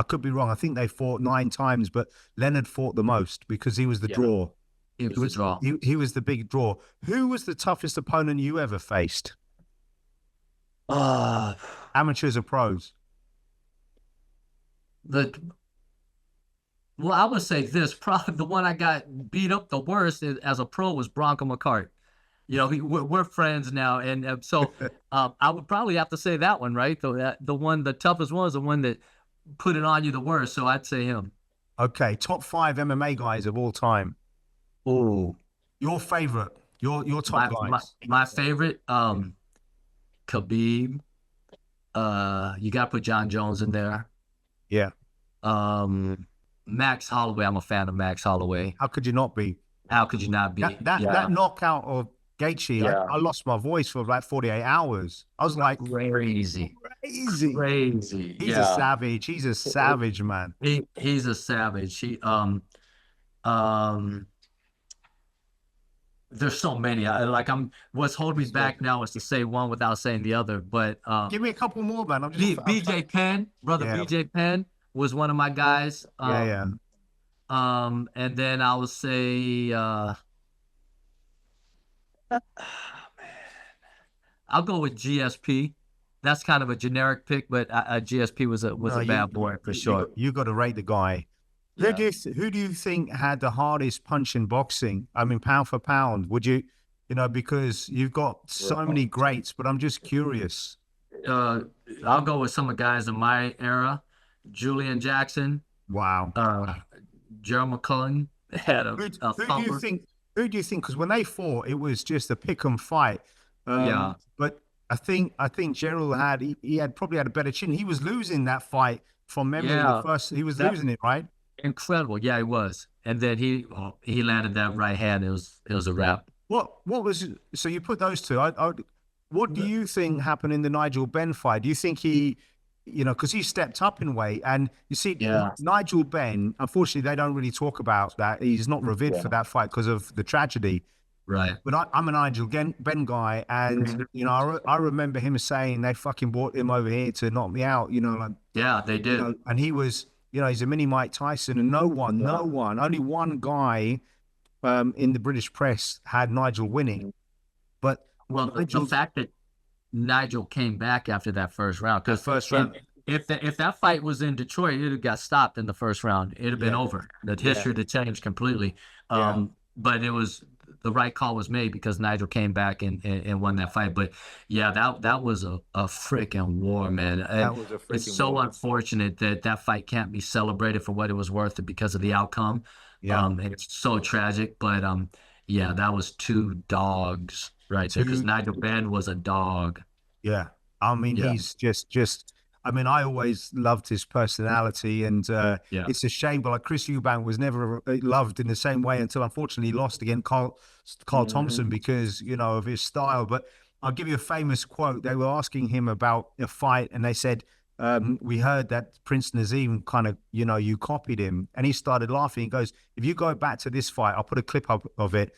could be wrong. I think they fought 9 times, but Leonard fought the most because he was the draw. He was the draw. He was the big draw. Who was the toughest opponent you ever faced? Amateurs or pros? Well, I would say this. Probably the one I got beat up the worst as a pro was Bronco McCart. You know, we're friends now, and so I would probably have to say that one, right? The toughest one is the one that put it on you the worst. So I'd say him. Okay, top 5 MMA guys of all time. Oh, Your favorite, your top guys. My favorite, Khabib. You got to put John Jones in there. Yeah. Max Holloway. I'm a fan of Max Holloway. How could you not be? How could you not be? That knockout of Gaethje, I lost my voice for like 48 hours. I was like, crazy. He's a savage. He's a savage, man. He's a savage. There's so many. What's holding me back now is to say one without saying the other. But give me a couple more, man. I'm just B.J.Penn, B.J.Penn was one of my guys. And then I would say, I'll go with GSP. That's kind of a generic pick, but GSP was a bad boy for sure. You got to rate the guy. Yeah. Who do you think had the hardest punch in boxing? I mean, pound for pound. Would you, because you've got so many greats, but I'm just curious. I'll go with some of the guys in my era. Julian Jackson. Wow. Gerald McCullough had a who do you think? Because when they fought, it was just a pick 'em fight. But I think Gerald probably had a better chin. He was losing that fight from memory. He was losing it, right? Incredible. Yeah, he was. And then he landed that right hand. It was a wrap. So you put those two. What do you think happened in the Nigel Benn fight? Do you think he, because he stepped up in weight, and you see, Nigel Benn, unfortunately, they don't really talk about that. He's not revered for that fight because of the tragedy. Right. But I'm a Nigel Benn guy, and, I remember him saying they fucking brought him over here to knock me out, Yeah, they did. And he was, he's a mini Mike Tyson, and only one guy in the British press had Nigel winning. But the fact that Nigel came back after that first round, because if that fight was in Detroit, it would have got stopped in the first round. It'd have been over. The history would have changed completely. But it was the right call was made because Nigel came back and won that fight. But that was a freaking war, man. It's so unfortunate that fight can't be celebrated for what it was worth because of the outcome. It's so tragic. But that was two dogs. Right, so because Nigel Benn was a dog. Yeah, I mean, he's just. I mean, I always loved his personality, and it's a shame. But like Chris Eubank was never loved in the same way until unfortunately he lost against Carl Thompson because of his style. But I'll give you a famous quote. They were asking him about a fight, and they said, "We heard that Prince Nazim kind of, you copied him," and he started laughing. He goes, "If you go back to this fight, I'll put a clip up of it.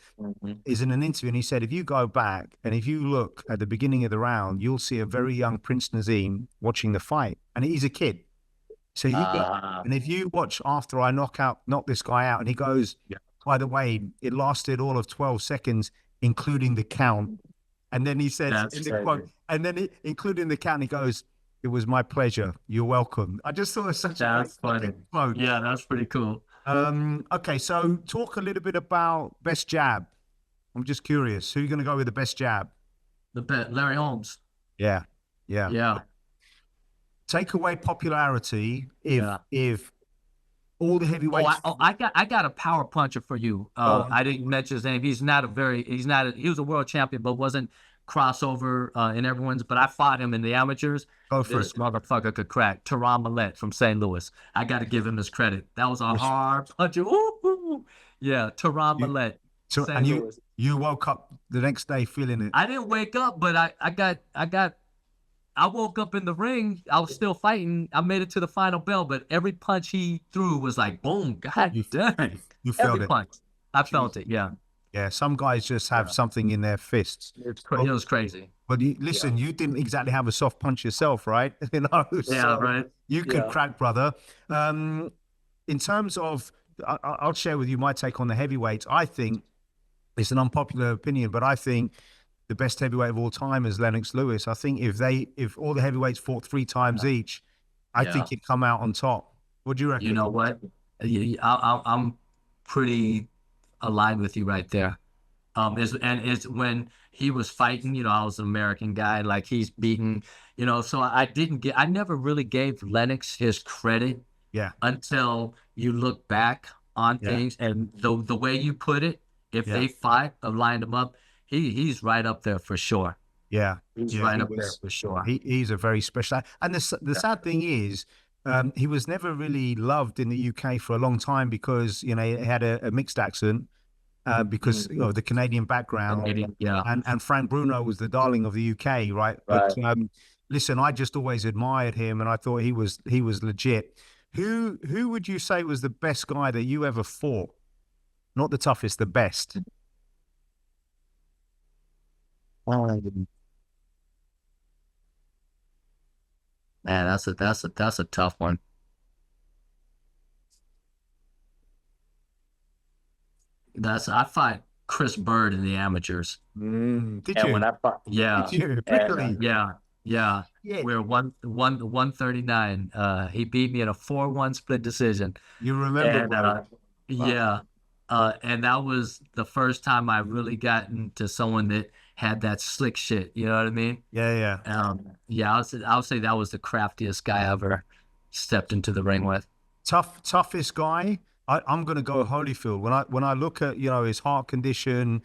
Is in an interview, and he said, if you go back and if you look at the beginning of the round, you'll see a very young Prince Nazim watching the fight, and he's a kid. So and if you watch after I knock this guy out, and he goes, by the way, it lasted all of 12 seconds, including the count." And then he said, including the count, he goes, "It was my pleasure. You're welcome." I just thought it was such a funny quote. Yeah, that's pretty cool. Okay, so talk a little bit about best jab. I'm just curious. Who are you going to go with the best jab? Larry Holmes. Yeah. Take away popularity if all the heavyweights. I got a power puncher for you. I didn't mention his name. He was a world champion, but wasn't crossover in everyone's, but I fought him in the amateurs. This motherfucker could crack. Teron Millette from St. Louis. I got to give him his credit. That was a hard puncher. Yeah, Teron Millette. And you woke up the next day feeling it. I didn't wake up, but I woke up in the ring. I was still fighting. I made it to the final bell, but every punch he threw was like boom. God dang. You felt every it. Punch. I felt it. Yeah. Yeah, some guys just have something in their fists. It was crazy. But you didn't exactly have a soft punch yourself, right? Right. You could crack, brother. In terms of, I'll share with you my take on the heavyweights. I think it's an unpopular opinion, but I think the best heavyweight of all time is Lennox Lewis. I think if all the heavyweights fought 3 times each, I think he'd come out on top. What do you reckon? You know what? I'm pretty aligned with you right there. It's when he was fighting, you know, I was an American guy, like he's beating, you know, so I never really gave Lennox his credit until you look back on things, and the way you put it, if they fight or lined him up, he's right up there for sure. Yeah, he's right up there for sure. He's a very special. And the sad thing is, he was never really loved in the UK for a long time because, you know, he had a mixed accent because of the Canadian background. And Frank Bruno was the darling of the UK, right? But listen, I just always admired him, and I thought he was legit. Who would you say was the best guy that you ever fought? Not the toughest, the best. Man, that's a tough one. I fought Chris Bird in the amateurs. Did you? When I fought, Did you? Yeah. We're 139. He beat me in a 4-1 split decision. You remember? And that was the first time I really got into someone that had that slick shit. You know what I mean? Yeah. I'll say that was the craftiest guy I ever stepped into the ring with. Toughest guy. I'm going to go Holyfield. When I look at, you know, his heart condition,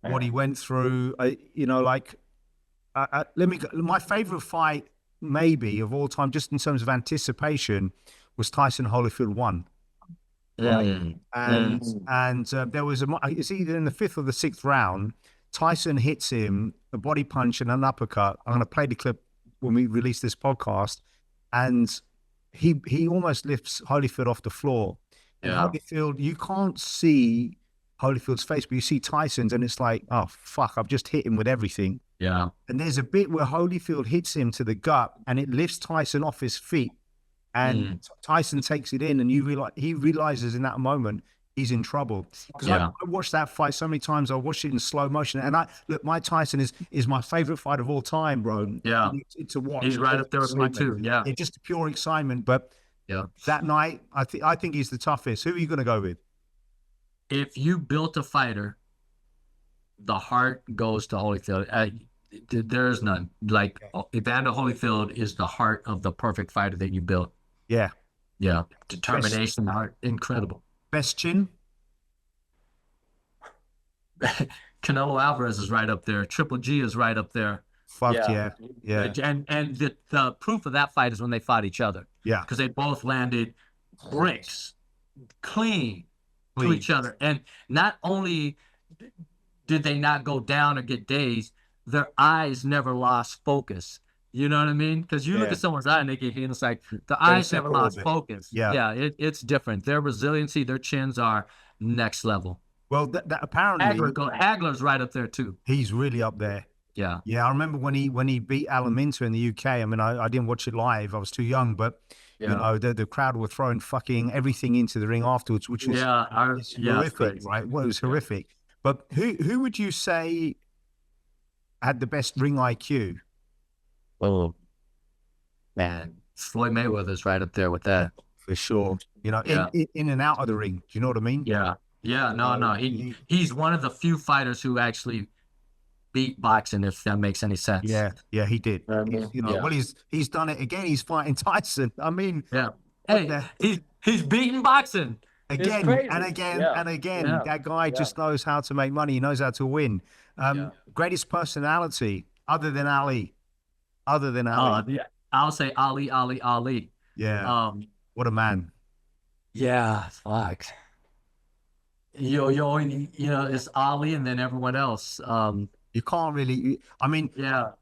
what he went through, my favorite fight maybe of all time, just in terms of anticipation, was Tyson Holyfield 1. And there was it's either in the 5th or the 6th round, Tyson hits him a body punch and an uppercut. I'm going to play the clip when we release this podcast, and he almost lifts Holyfield off the floor. And Holyfield, you can't see Holyfield's face, but you see Tyson's, and it's like, oh fuck, I've just hit him with everything. Yeah. And there's a bit where Holyfield hits him to the gut, and it lifts Tyson off his feet, and Tyson takes it in, and he realizes in that moment he's in trouble. Because I watched that fight so many times. I watched it in slow motion, and Mike Tyson is my favorite fight of all time, bro. Yeah, to watch. He's right up there with me too. Yeah, it's just pure excitement. But that night, I think he's the toughest. Who are you going to go with? If you built a fighter, the heart goes to Holyfield. There's none. Like Evander Holyfield is the heart of the perfect fighter that you built. Yeah. Determination, heart, incredible. Best chin? Canelo Alvarez is right up there. Triple G is right up there. Fuck yeah. And the proof of that fight is when they fought each other. Yeah. Because they both landed bricks clean to each other. And not only did they not go down or get dazed, their eyes never lost focus. You know what I mean? Because you look at someone's eye and they get hit, and it's like the eyes never lost focus. It's different. Their resiliency, their chins are next level. Well, that apparently Hagler's right up there too. He's really up there. Yeah. I remember when he beat Alan Minter in the UK. I mean, I didn't watch it live. I was too young, but you know, the crowd were throwing fucking everything into the ring afterwards, which was horrific, right? Well, it was horrific. But who would you say had the best ring IQ? Oh, man. Floyd Mayweather's right up there with that. For sure. You know, in and out of the ring. Do you know what I mean? Yeah. No. He's one of the few fighters who actually beat boxing, if that makes any sense. Yeah, he did. Well, he's done it again. He's fighting Tyson. I mean, hey, he's beating boxing again and again and again. That guy just knows how to make money. He knows how to win. Greatest personality other than Ali. I'll say Ali. Yeah. What a man. Yeah, fuck. You know, it's Ali and then everyone else. You can't really. I mean,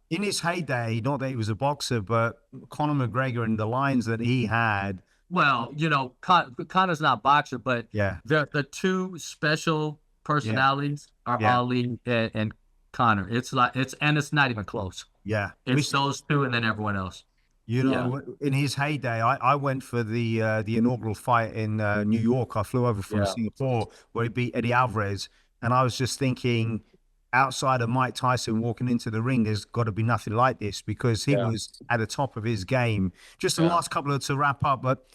in his heyday, not that he was a boxer, but Conor McGregor and the lines that he had. Well, you know, Conor's not a boxer, but the two special personalities are Ali and Conor. It's not even close. Yeah, it's those two and then everyone else. You know, in his heyday, I went for the inaugural fight in New York. I flew over from Singapore where he beat Eddie Alvarez, and I was just thinking, outside of Mike Tyson walking into the ring, there's got to be nothing like this, because he was at the top of his game. Just the last couple of to wrap up, but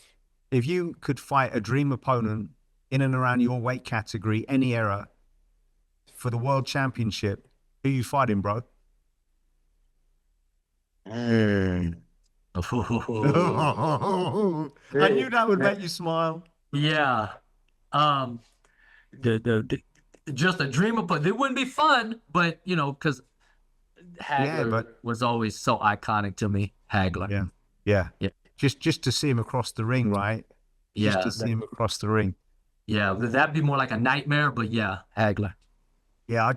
if you could fight a dream opponent in and around your weight category, any era, for the world championship, Who you fighting, bro? Mm. I knew that would make you smile. Yeah. Um, the just a dream, but it wouldn't be fun. But because Hagler but was always so iconic to me. Hagler. yeah. Yeah. Just to see him across the ring, right? Just Yeah. to see him across the ring. Yeah. That'd be more like a nightmare, but yeah, Hagler. Yeah, I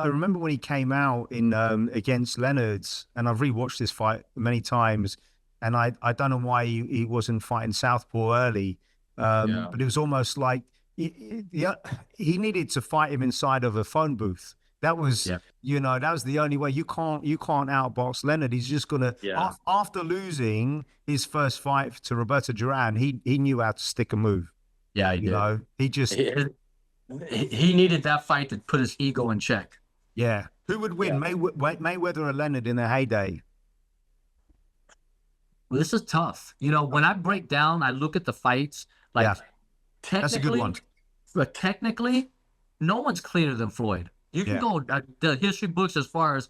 remember when he came out in against Leonard's, and I've rewatched this fight many times, and I don't know why he wasn't fighting Southpaw early, but it was almost like he needed to fight him inside of a phone booth. That was that was the only way. You can't outbox Leonard. He's just gonna after losing his first fight to Roberto Duran, he knew how to stick a move. Yeah, he did. He just. He needed that fight to put his ego in check. Yeah. Who would win, Mayweather or Leonard in their heyday? Well, this is tough. When I break down, I look at the fights. That's a good one. But technically, no one's cleaner than Floyd. You can go the history books as far as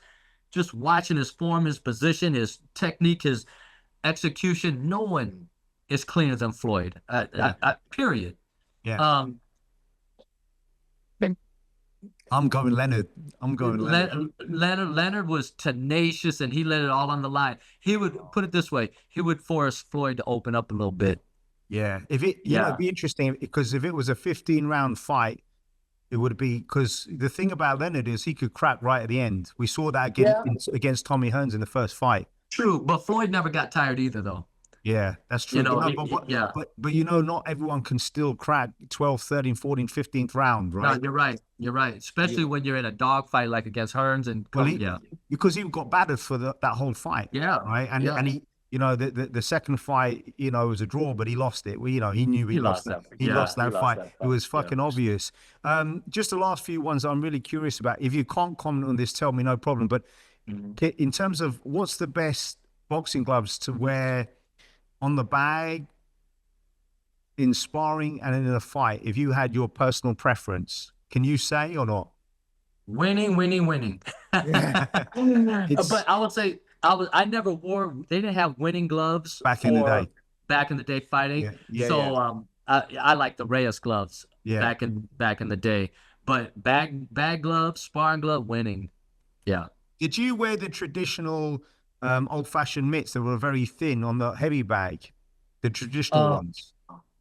just watching his form, his position, his technique, his execution. No one is cleaner than Floyd. Period. Yeah. I'm going Leonard. Leonard was tenacious, and he let it all on the line. He would put it this way: he would force Floyd to open up a little bit. Yeah, it'd be interesting because if it was a 15-round fight, it would be because the thing about Leonard is he could crack right at the end. We saw that against Tommy Hearns in the first fight. True, but Floyd never got tired either, though. Yeah, that's true. But not everyone can still crack 12th, 13th, 14th, 15th round, right? No, you're right. Especially when you're in a dogfight like against Hearns because he got battered for that whole fight. Yeah. Right. And he the second fight, was a draw, but he lost it. Well, he knew he lost that. He lost that fight. It was fucking obvious. Just the last few ones I'm really curious about. If you can't comment on this, tell me, no problem. But in terms of what's the best boxing gloves to wear on the bag, in sparring, and in a fight, if you had your personal preference, can you say or not? Winning. But I would say I never wore. They didn't have winning gloves back in the day fighting. I like the Reyes gloves. Yeah. Back in the day, but bag gloves, sparring glove, winning. Yeah. Did you wear the traditional old-fashioned mitts that were very thin on the heavy bag, the traditional ones?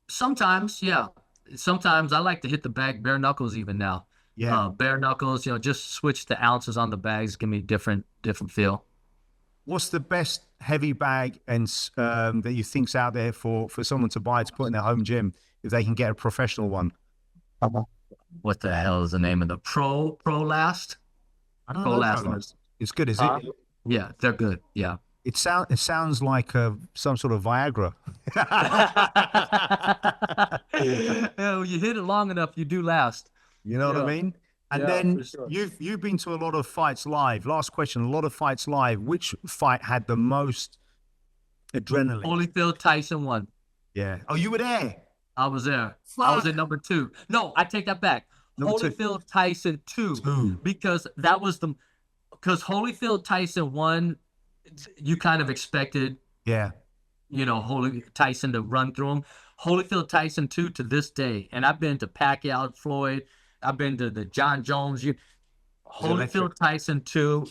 Sometimes, yeah. Sometimes I like to hit the bag bare knuckles even now. Yeah. Bare knuckles, just switch the ounces on the bags, give me different feel. What's the best heavy bag and that you think's out there for someone to buy to put in their home gym if they can get a professional one? What the hell is the name of the Pro Last? I don't know. It's good, is it? Yeah, they're good. Yeah. It sounds like some sort of Viagra. You hit it long enough, you do last. You know what I mean? And then you've been to a lot of fights live. Last question, a lot of fights live. Which fight had the most adrenaline? Holyfield Tyson won. Yeah. Oh, you were there? I was there. I was at number 2. No, I take that back. Holyfield Tyson 2. Because because Holyfield Tyson 1, you kind of expected Tyson to run through him. Holyfield Tyson 2 to this day, and I've been to Pacquiao, Floyd, I've been to the John Jones. Holyfield Tyson 2,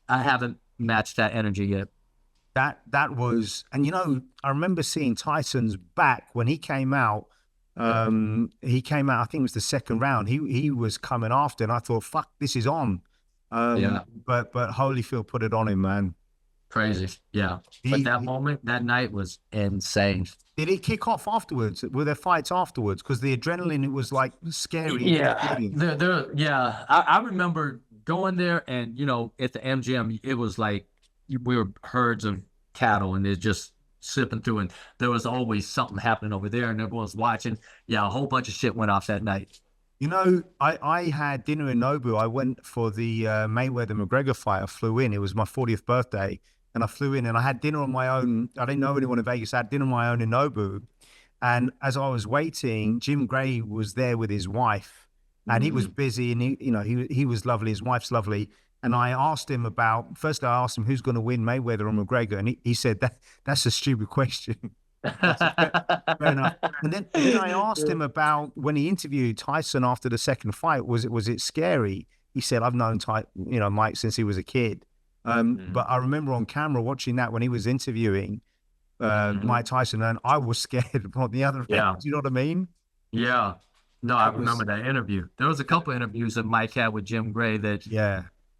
I haven't matched that energy yet. That was, and I remember seeing Tyson's back when he came out. He came out, I think it was the second round. He was coming after, and I thought, fuck, this is on. But Holyfield put it on him, man. Crazy, yeah. But that night was insane. Did it kick off afterwards? Were there fights afterwards? Because the adrenaline, it was like scary. Yeah, I remember going there, and at the MGM, it was like we were herds of cattle, and they're just sipping through, and there was always something happening over there, and everyone was watching. Yeah, a whole bunch of shit went off that night. I had dinner in Nobu. I went for the Mayweather-McGregor fight. I flew in. It was my 40th birthday. And I flew in and I had dinner on my own. I didn't know anyone in Vegas. I had dinner on my own in Nobu. And as I was waiting, Jim Gray was there with his wife. and he was busy, and he was lovely. His wife's lovely. And I asked him firstly, I asked him who's going to win, Mayweather or McGregor, and he said that's a stupid question. Fair enough. And then I asked him about when he interviewed Tyson after the second fight. Was it scary? He said, "I've known Mike since he was a kid." But I remember on camera watching that when he was interviewing Mike Tyson, and I was scared on the other end. Do you know what I mean? Yeah. No, I remember that interview. There was a couple of interviews that Mike had with Jim Gray that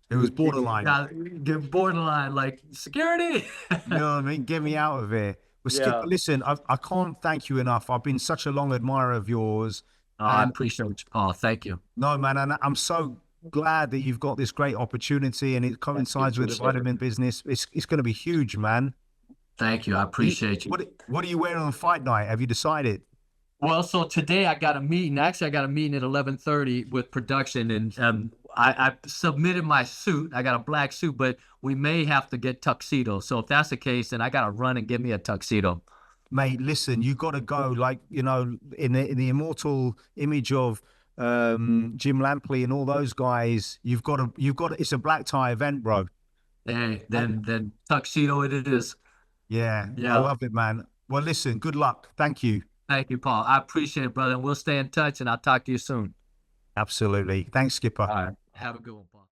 it was borderline. Borderline, like security. You know what I mean? Get me out of here. Well, Skipper, listen, I can't thank you enough. I've been such a long admirer of yours. I appreciate you, Paul. Thank you. No, man, and I'm so glad that you've got this great opportunity, and it coincides with the vitamin business. It's going to be huge, man. Thank you. I appreciate you. What are you wearing on fight night? Have you decided? Well, so today I got a meeting. Actually, I got a meeting at 11:30 with production, and I submitted my suit. I got a black suit, but we may have to get tuxedo. So if that's the case, then I got to run and get me a tuxedo. Mate, listen, you got to go. Like, in the immortal image of Jim Lampley and all those guys, you've got to. It's a black tie event, bro. Hey, then tuxedo it is. Yeah, I love it, man. Well, listen, good luck. Thank you. Thank you, Paul. I appreciate it, brother. And we'll stay in touch, and I'll talk to you soon. Absolutely. Thanks, Skipper. All right. Have a good one, Paul.